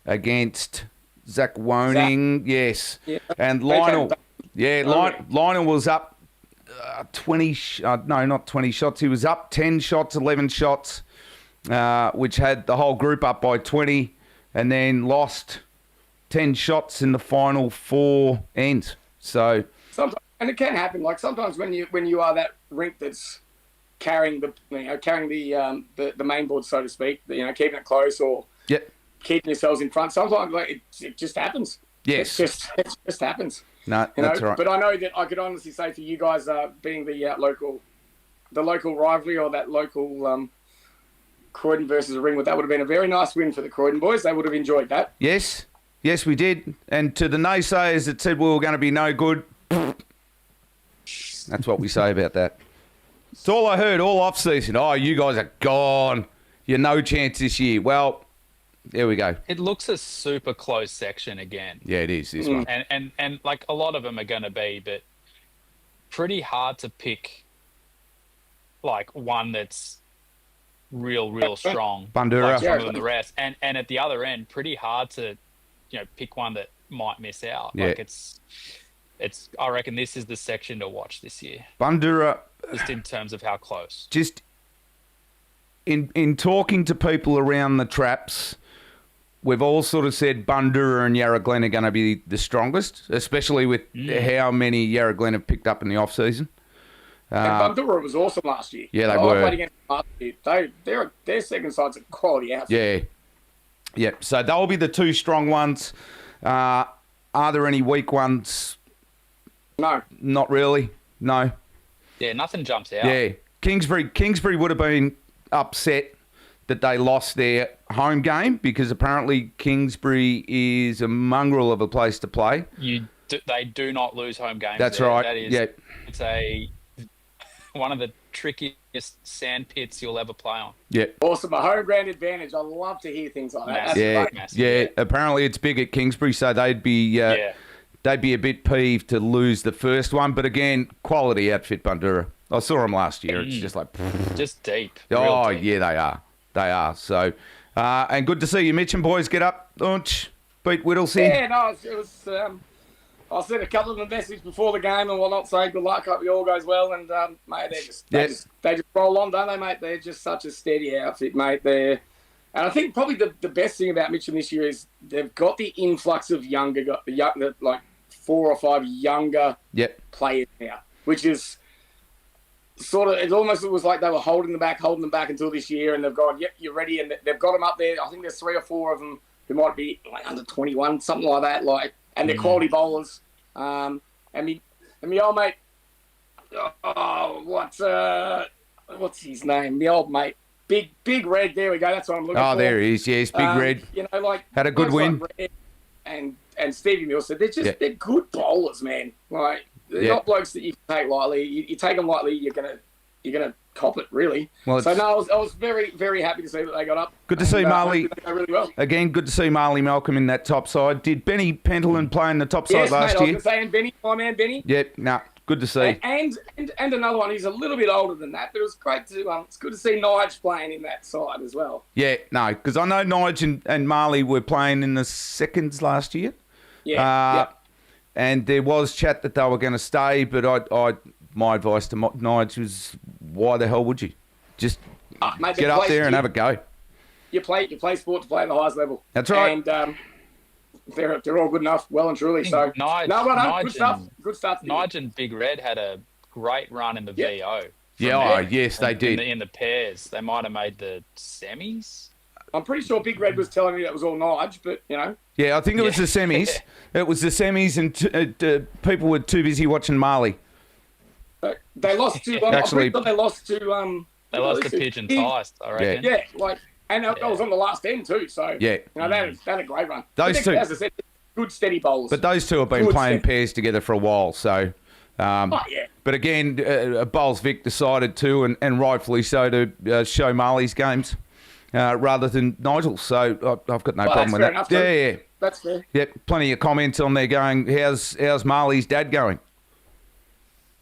against Zach Woning. Yes. Yeah. And Lionel, Lionel was up 20, no, not 20 shots. He was up 10 shots, 11 shots, which had the whole group up by 20. And then lost 10 shots in the final 4 ends. So sometimes, and it can happen. Like sometimes when you are that rink that's carrying the main board, so to speak. Keeping it close or keeping yourselves in front. Sometimes it just happens. Yes, it just happens. No, that's right. But I know that I could honestly say for you guys, being the local rivalry or that local Croydon versus Ringwood, that would have been a very nice win for the Croydon boys. They would have enjoyed that. Yes, we did. And to the naysayers that said we were going to be no good, that's what we say about that. It's all I heard all off-season. Oh, you guys are gone. You're no chance this year. Well, there we go. It looks a super close section again. Yeah, it is, this one. And like a lot of them are going to be, but pretty hard to pick like one that's real strong. Bandura. Like some of the rest. And at the other end, pretty hard to, pick one that might miss out. Yeah. Like it's I reckon this is the section to watch this year. Bandura. Just in terms of how close. Just in talking to people around the traps, we've all sort of said Bandura and Yarra Glen are going to be the strongest, especially with how many Yarra Glen have picked up in the off-season. And Bandura was awesome last year. Yeah, they were. I played against them last year. Their second side's a quality outfit. Yeah. So they'll be the two strong ones. Are there any weak ones? No. Not really. No. Yeah, nothing jumps out. Yeah. Kingsbury would have been upset that they lost their home game because apparently Kingsbury is a mongrel of a place to play. They do not lose home games. That's there. right. That is, it's one of the trickiest sand pits you'll ever play on. Yeah. Awesome. A home ground advantage. I love to hear things like that. Massive. Yeah. Apparently it's big at Kingsbury, so they'd be a bit peeved to lose the first one. But again, quality outfit, Bandura. I saw them last year. It's just like... Just deep. Oh, deep. Yeah, they are. They are. So, and good to see you Mitcham boys get up. Ounch, beat Whittlesea. Yeah, no, it was... I sent a couple of them messages before the game and whatnot, saying good luck, hope it all goes well. And, mate, they just roll on, don't they, mate? They're just such a steady outfit, mate. And I think probably the best thing about Mitcham this year is they've got the influx of like 4 or 5 younger players now, which is sort of, it almost was like they were holding them back until this year, and they've gone, yep, you're ready, and they've got them up there. I think there's 3 or 4 of them who might be like under 21, something like that, and they're quality bowlers. And me old mate, what's his name? My old mate, Big Red. There we go. That's what I'm looking for. Oh, there he is. Yes, Big Red. Had a good win. Like Red and Stevie Mills said they're good bowlers, man. They're not blokes that you can take lightly. You take them lightly, you're gonna cop it, really. Well, so no, I was very, very happy to see that they got up. Good to see Marley. They go really well. Again, good to see Marley Malcolm in that top side. Did Benny Pentland play in the top side last year? I was going to say, and Benny, my man Benny. Yep, good to see. And another one, he's a little bit older than that, but it was great to it's good to see Nige playing in that side as well. Yeah, no, because I know Nige and Marley were playing in the seconds last year. Yeah. And there was chat that they were going to stay, but my advice to Nige was, why the hell would you? Just get up there and have a go. You play sport to play at the highest level. That's right. And they're all good enough, well and truly. So good stuff. Nige and Big Red had a great run in the VO. Yeah, yes, they did. In the pairs, they might have made the semis. I'm pretty sure Big Red was telling me that was all Nige, but Yeah, I think it was the semis. It was the semis, and people were too busy watching Marley. They lost to. Actually, they lost to. They lost to Pigeon Heist, I reckon. Yeah, and that was on the last end too. So they had a great run. Those two, as I said, good steady bowlers. But those two have been playing pairs together for a while. So, But again, Bowls Vic decided to, and rightfully so, to show Marley's games rather than Nigel's. So I've got no problem with that. Yeah, that's fair. Yeah, plenty of comments on there going, "How's Marley's dad going?"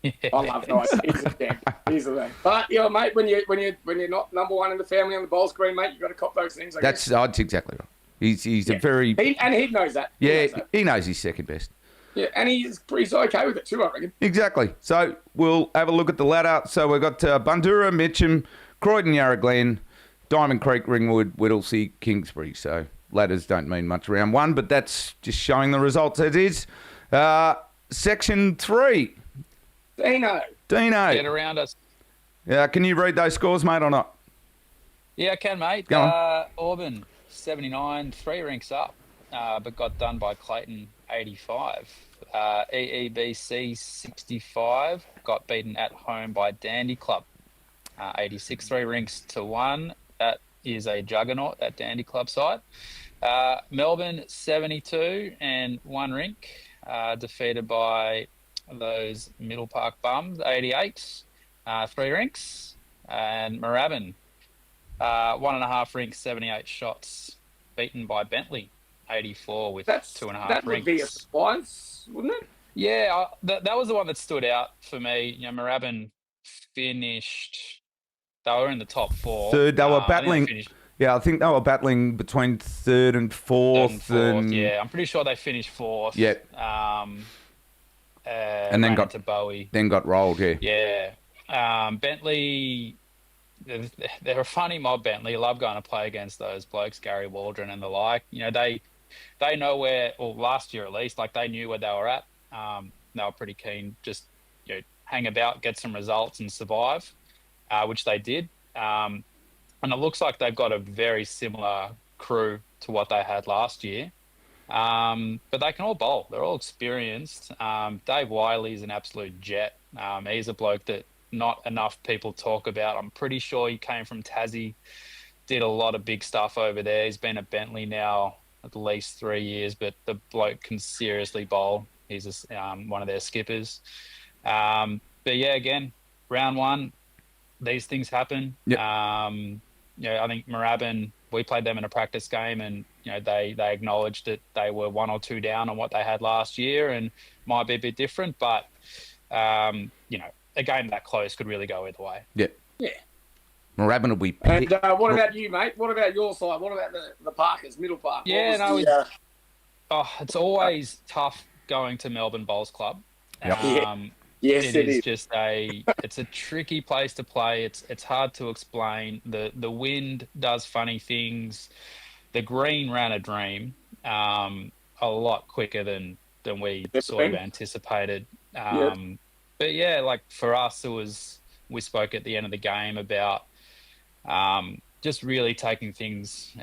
I love Nige. He's a man. But mate, when you're not number one in the family on the bowl screen, mate, you got to cop those things. That's exactly right. He's a very he knows that. He knows he's second best. Yeah, and he's okay with it too, I reckon. Exactly. So we'll have a look at the ladder. So we've got Bandura, Mitcham, Croydon, Yarra Glen, Diamond Creek, Ringwood, Whittlesea, Kingsbury. So ladders don't mean much round 1, but that's just showing the results as is. Section 3. Dino. Get around us. Yeah, can you read those scores, mate, or not? Yeah, I can, mate. Go on. Auburn, 79, 3 ranks up, but got done by Clayton, 85. EEBC, 65, got beaten at home by Dandy Club, 86, 3 ranks to 1. That is a juggernaut, that Dandy Club side. Melbourne, 72 and 1 rink, defeated by those Middle Park bums, 88, 3 rinks. And Moorabbin, 1.5 rinks, 78 shots, beaten by Bentley, 84 with 2.5 rinks. That would be a surprise, wouldn't it? Yeah, that was the one that stood out for me. Moorabbin finished, they were in the top 4. Third, they were battling. I think they were battling between third and fourth. Yeah, I'm pretty sure they finished 4th. Yeah. And then got to Bowie. Then got rolled, Yeah. Bentley, they're a funny mob, Bentley. Love going to play against those blokes, Gary Waldron and the like. They know where, or last year at least, like they knew where they were at. They were pretty keen, just hang about, get some results and survive, which they did. And it looks like they've got a very similar crew to what they had last year. But they can all bowl. They're all experienced. Dave Wiley's an absolute jet. He's a bloke that not enough people talk about. I'm pretty sure he came from Tassie, did a lot of big stuff over there. He's been at Bentley now at least 3 years, but the bloke can seriously bowl. He's one of their skippers. But yeah, again, round 1, these things happen. Yep. I think Moorabbin, we played them in a practice game, and they acknowledged that they were 1 or 2 down on what they had last year, and might be a bit different, but a game that close could really go either way. Yeah. Moorabbin will be. And what about you, mate? What about your side? What about the Parkers, Middle Park? Yeah, it's always tough going to Melbourne Bowls Club. Yep. Yes, it is just it's a tricky place to play. It's hard to explain. The wind does funny things. The green ran a dream, a lot quicker than we sort of anticipated. But yeah, like for us, we spoke at the end of the game about just really taking things,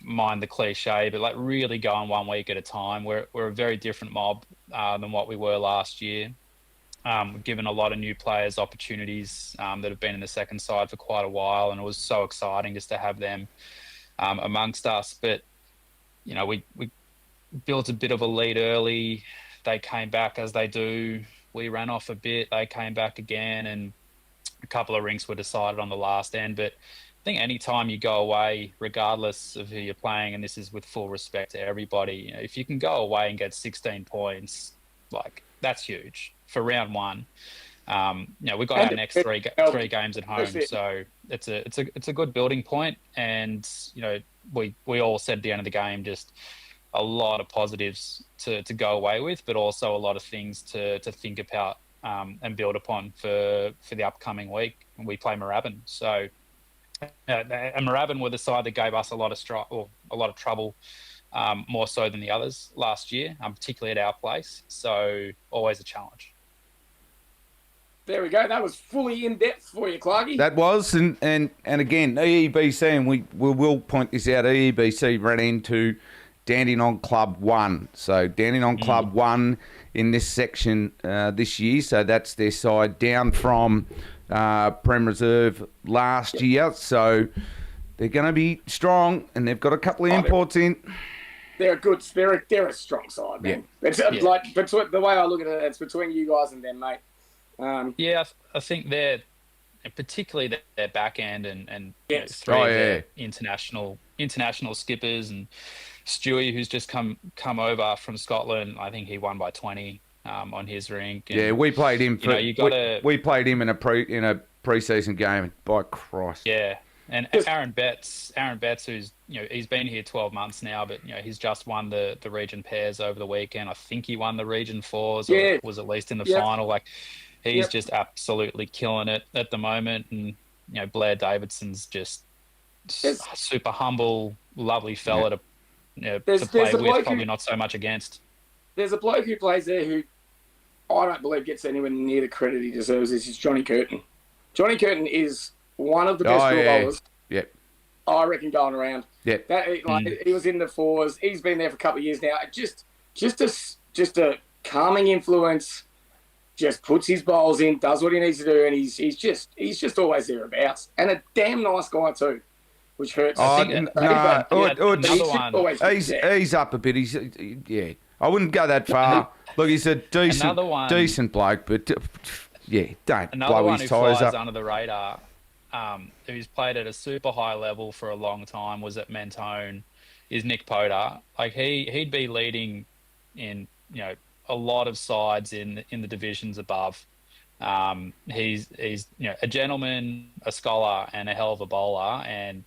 mind the cliche, but like really going 1 week at a time. We're a very different mob than what we were last year. We've given a lot of new players opportunities that have been in the second side for quite a while, and it was so exciting just to have them amongst us. But we built a bit of a lead early. They came back as they do. We ran off a bit. They came back again, and a couple of rinks were decided on the last end. But I think any time you go away, regardless of who you're playing, and this is with full respect to everybody, if you can go away and get 16 points, like that's huge for round 1. We've got our next three games at home, so it's a good building point. And we all said at the end of the game, just a lot of positives to go away with, but also a lot of things to think about and build upon for the upcoming week when we play Moorabbin. So and Moorabbin were the side that gave us a lot of trouble, more so than the others last year, particularly at our place. So always a challenge. There we go. That was fully in depth for you, Clarky. That was, and again, EEBC, and we will point this out. EEBC ran into Dandenong Club 1. So Dandenong Club 1 in this section this year. So that's their side down from Prem Reserve last year. So they're going to be strong, and they've got a couple of imports in. They're good. They're a strong side, man. Yeah. It's like between, the way I look at it, it's between you guys and them, mate. I think they're particularly their back end and three of their international skippers, and Stewie, who's just come over from Scotland. I think he won by 20 on his rink. And, we played him. We played him in a preseason game. By Christ. Yeah, and Aaron Betts, who's he's been here 12 months now, but he's just won the region pairs over the weekend. I think he won the region fours, or was at least in the final. Like. He's just absolutely killing it at the moment. And, Blair Davidson's just super humble, lovely fella to play with, probably not so much against. There's a bloke who plays there who I don't believe gets anywhere near the credit he deserves. Is Johnny Curtin. Johnny Curtin is one of the best rule bowlers. Yep. I reckon going around. Yep. He was in the fours. He's been there for a couple of years now. Just a calming influence. Just puts his bowls in, does what he needs to do, and he's just always thereabouts. And a damn nice guy too, which hurts. He's up a bit. I wouldn't go that far. Look, he's a decent bloke, but don't blow his tyres up. Another one who flies under the radar, who's played at a super high level for a long time, was at Mentone, is Nick Potter. Like he'd be leading in a lot of sides in the divisions above. He's a gentleman, a scholar, and a hell of a bowler, and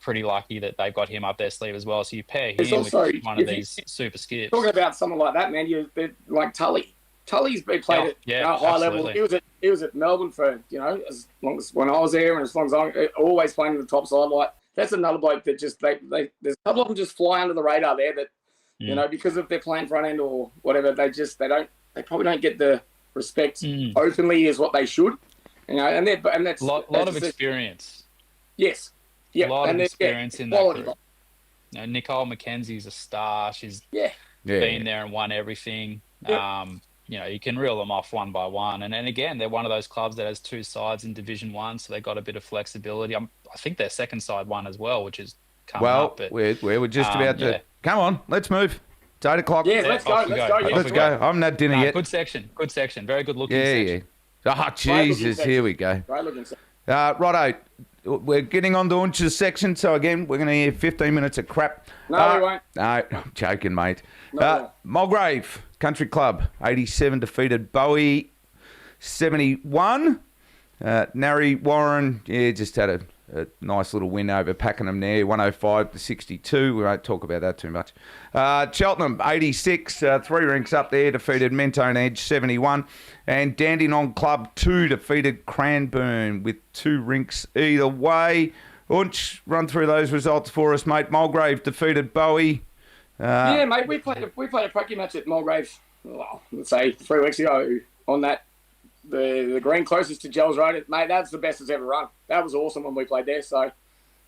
pretty lucky that they've got him up their sleeve as well. So you pair him with one of these super skips. Talking about someone like that, man, like Tully. Tully's been played at a high level. He was at Melbourne for as long as when I was there, and as long as I always playing in the top side. Like that's another bloke that just there's a couple of them just fly under the radar there that. Because of their playing front end or whatever, they probably don't get the respect openly as what they should. And that's a lot of experience. Yes. Yeah. A lot of experience in that group. Nicole McKenzie's a star. She's been there and won everything. Yep. You can reel them off one by one. And again, they're one of those clubs that has two sides in Division 1, so they got a bit of flexibility. I think their second side won as well, which is coming up. But, we're just about to... Come on, let's move. It's 8 o'clock. Yeah, let's go. Let's go. I haven't had dinner yet. Good section. Very good looking section. Yeah. Oh, Jesus, here we go. Great looking section. Righto. We're getting on to Ounch's section, so again, we're going to hear 15 minutes of crap. No, we won't. No, I'm joking, mate. No. Mulgrave Country Club, 87, defeated Bowie, 71. Narre Warren, just had a nice little win over Pakenham there, 105-62. We won't talk about that too much. Cheltenham, 86, 3 ranks up there, defeated Mentone Edge, 71. And Dandenong Club 2 defeated Cranbourne with 2 rinks either way. Ounch, run through those results for us, mate. Mulgrave defeated Bowie. Yeah, mate, we played a pracky match at Mulgrave, let's say 3 weeks ago on that. The green closest to Gels Road, mate, that's the best it's ever run. That was awesome when we played there. So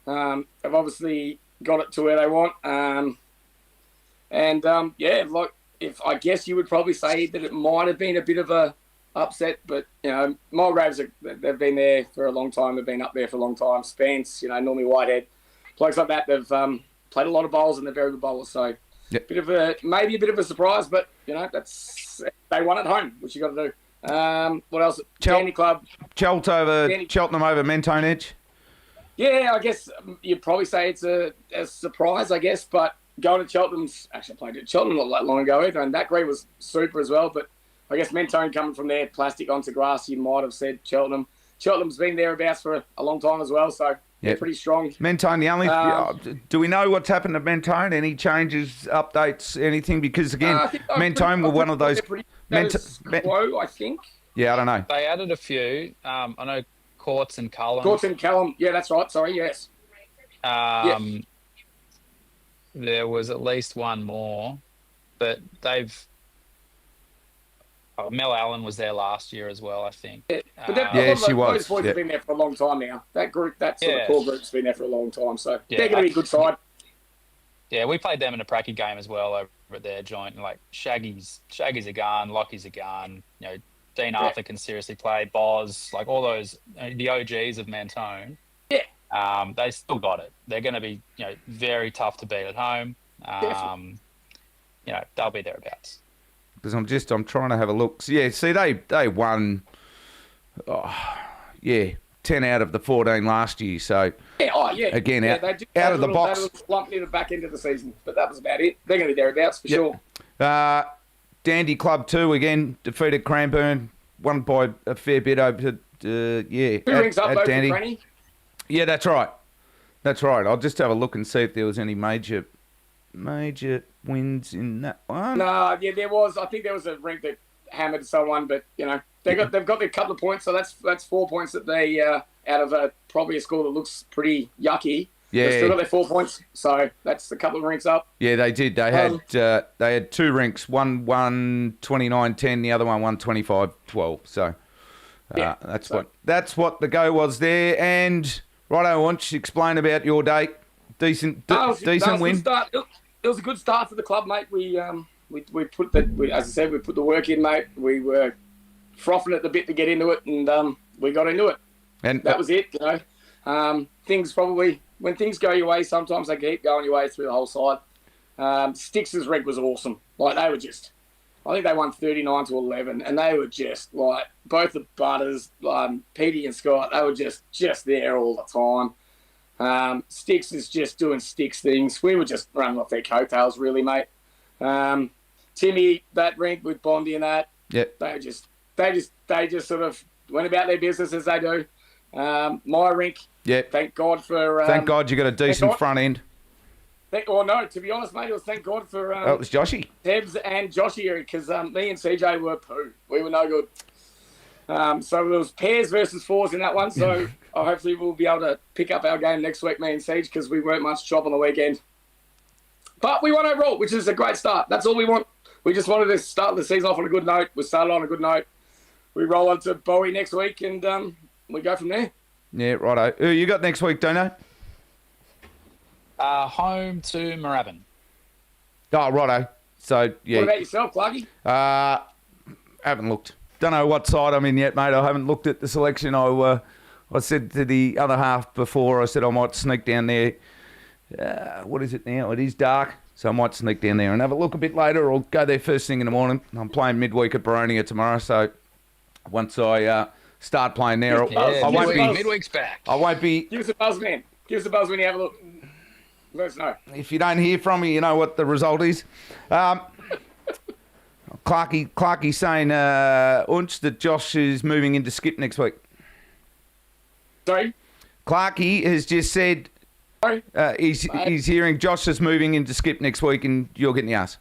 they've obviously got it to where they want. If I guess you would probably say that it might have been a bit of a upset, but Mulgraves, they've been there for a long time. They've been up there for a long time. Spence, Normie Whitehead, blokes like that. They've played a lot of bowls and they're very good bowlers. So maybe a bit of a surprise, but that's they won at home, which you got to do. What else? Dandy Club. Cheltenham over Mentone Edge. Yeah, I guess you'd probably say it's a surprise, I guess. But going to Cheltenham's, actually I played at Cheltenham not that long ago either, and that green was super as well. But I guess Mentone coming from there, plastic onto grass, you might have said Cheltenham. Cheltenham's been thereabouts for a long time as well, so they're pretty strong. Mentone, the only... do we know what's happened to Mentone? Any changes, updates, anything? Because again, Mentone were one of those... Quo, I think. Yeah, I don't know. They added a few. I know Courts and Cullen. Yeah, that's right. Sorry, yes. There was at least one more, but they've... Mel Allen was there last year as well, I think. Yeah, she was. Those boys have been there for a long time now. That group, that sort of core group's been there for a long time, so they're going to be a good side. Yeah, we played them in a pracky game as well over at their joint. Like Shaggy's a gun, Lockie's a gun. Dean Arthur can seriously play. Boz, like all those the OGs of Mentone. Yeah. They still got it. They're going to be very tough to beat at home. They'll be thereabouts. Because I'm trying to have a look. Yeah, see they won. 10 out of the 14 last year. So again, out of the box. They slumped near the back end of the season, but that was about it. They're going to be thereabouts for sure. Dandy Club 2 again defeated Cranbourne, won by a fair bit over. 2 rings up over Cranny. Yeah, that's right. I'll just have a look and see if there was any major wins in that one. No, there was. I think there was a rink that hammered someone, but they've got their couple of points, so that's 4 points that they out of probably a score that looks pretty yucky. Yeah, they've still got their 4 points, so that's a couple of rinks up. Yeah, they did. They had 2 rinks. One 29-10, the other one 25-12. So That's what the go was there. And righto, Ounch, explain about your day. Decent win. It was a good start for the club, mate. We put as I said, we put the work in, mate. We were frothing at the bit to get into it, and we got into it. And that was it, you know. Things probably, when things go your way, sometimes they keep going your way through the whole side. Sticks' reg was awesome. Like, they were just, I think they won 39-11, and they were just like, both the Butters, Petey and Scott, they were just there all the time. Sticks is just doing Sticks things. We were just running off their coattails, really, mate. Timmy, that rink with Bondi and that, yep. They just sort of went about their business as they do. My rink, yep. Thank God for... thank God you got a decent front end. No, to be honest, mate, it was thank God for... it was Joshy. Tebs and Joshy, because me and CJ were poo. We were no good. So it was pairs versus fours in that one, so hopefully we'll be able to pick up our game next week, me and Siege, because we weren't much job on the weekend. But we won overall, which is a great start. That's all we want. We just wanted to start the season off on a good note. We started on a good note. We roll on to Bowie next week, and we go from there. Yeah, righto. Who you got next week, Dono? Home to Moorabbin. Oh, righto. So, yeah. What about yourself, Clarky? Haven't looked. Don't know what side I'm in yet, mate. I haven't looked at the selection. I said to the other half before, I said I might sneak down there. What is it now? It is dark, so I might sneak down there and have a look a bit later, or go there first thing in the morning. I'm playing midweek at Baronia tomorrow, so once I start playing there, I won't be... Midweek's back. I won't be... Give us a buzz, man. Give us a buzz when you have a look. Let us know. If you don't hear from me, you know what the result is. Clarky saying, Ounch, that Josh is moving into skip next week. Sorry? Clarky has just said he's hearing Josh is moving into skip next week and you're getting the ass.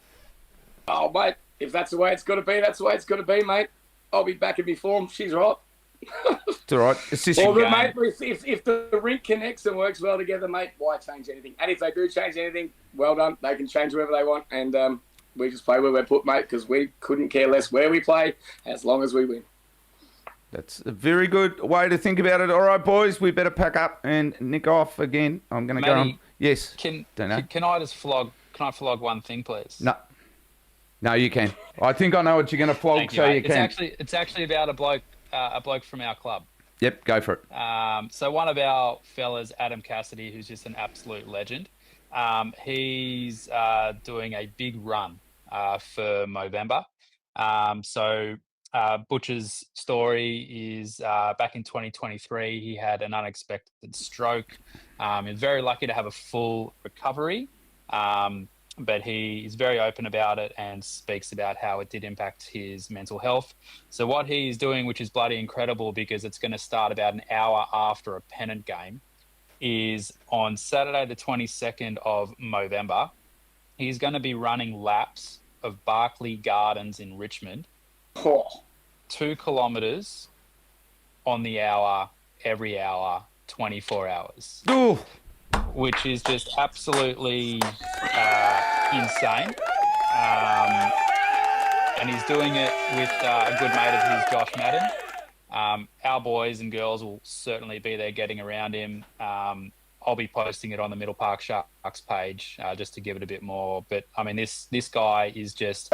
Oh, mate, if that's the way it's got to be, that's the way it's got to be, mate. I'll be back in my form. She's right. It's all right. It's just all good, mate. If the rink connects and works well together, mate, why change anything? And if they do change anything, well done. They can change wherever they want. And we just play where we're put, mate, because we couldn't care less where we play as long as we win. That's a very good way to think about it. All right, boys, we better pack up and nick off again. I'm going to go on. Yes. Can I just flog? Can I flog one thing, please? No, you can. I think I know what you're going to flog, Thank so you, you can. It's actually about a bloke from our club. Yep, go for it. So one of our fellas, Adam Cassidy, who's just an absolute legend, he's doing a big run for Movember. So Butcher's story is back in 2023, he had an unexpected stroke. He was very lucky to have a full recovery, but he is very open about it and speaks about how it did impact his mental health. So what he's doing, which is bloody incredible because it's going to start about an hour after a pennant game, is on Saturday the 22nd of November, he's going to be running laps of Barclay Gardens in Richmond. 2 kilometres on the hour, every hour, 24 hours. Ooh. Which is just absolutely insane. And he's doing it with a good mate of his, Josh Madden. Our boys and girls will certainly be there getting around him. I'll be posting it on the Middle Park Sharks page just to give it a bit more. But, I mean, this guy is just...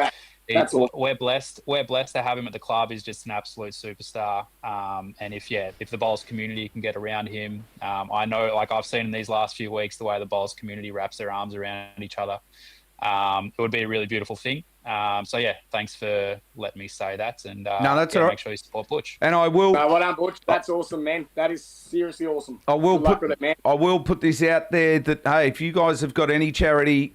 We're blessed to have him at the club. He's just an absolute superstar. And if the Bowls community can get around him, I know, like I've seen in these last few weeks, the way the Bowls community wraps their arms around each other, it would be a really beautiful thing. So yeah, thanks for letting me say that. And that's all right. Make sure you support Butch. And I will. Well done, Butch. That's awesome, man. That is seriously awesome. I will put this out there that hey, if you guys have got any charity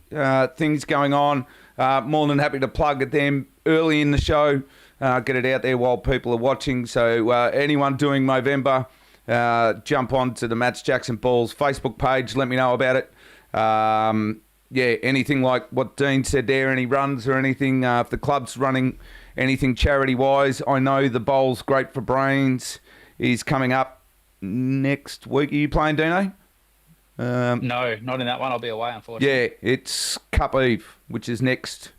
things going on. More than happy to plug at them early in the show, get it out there while people are watching. So anyone doing Movember, jump on to the Matts Jackson Balls Facebook page. Let me know about it. Anything like what Dean said there, any runs or anything. If the club's running anything charity-wise, I know the Bowls Great for Brains is coming up next week. Are you playing, Dino? No, not in that one. I'll be away, unfortunately. Yeah, it's Cup Eve, which is next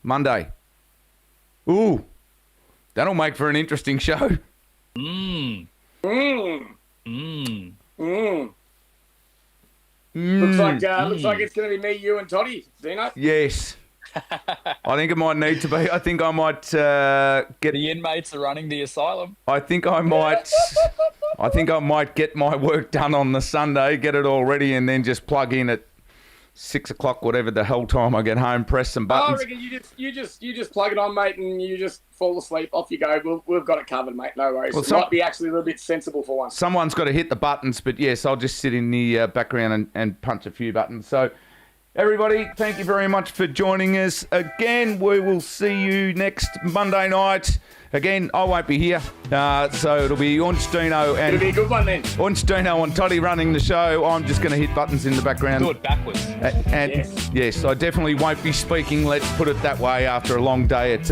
Monday. Ooh, that'll make for an interesting show. Mmm. Mmm. Mmm. Mmm. Looks like it's going to be me, you, and Toddy. Dino. Yes. I think it might need to be. I think I might get The inmates are running the asylum. I think I might get my work done on the Sunday, get it all ready, and then just plug in at 6 o'clock, whatever the hell time I get home, press some buttons. I reckon you just plug it on, mate, and you just fall asleep. Off you go. We've got it covered, mate. No worries. Well, it might be actually a little bit sensible for once. Someone's got to hit the buttons, but yes, I'll just sit in the background and punch a few buttons. So, everybody, thank you very much for joining us. Again, we will see you next Monday night. Again, I won't be here, so it'll be Ounch Dino and... It'll be a good one then. Ounch Dino and Toddy running the show. I'm just going to hit buttons in the background. Do it backwards. Yes, I definitely won't be speaking, let's put it that way, after a long day at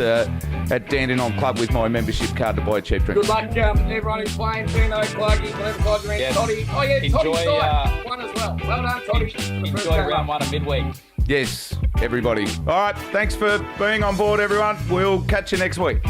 Dandenong Club with my membership card to buy a cheap drink. Good luck, everyone who's playing, Dino, Clarky, whatever side you're in. Yes. Toddy. Oh, yeah, Enjoy, Toddy's side won as well. Well done, Toddy. Enjoy round 1 of midweek. Yes, everybody. All right, thanks for being on board, everyone. We'll catch you next week.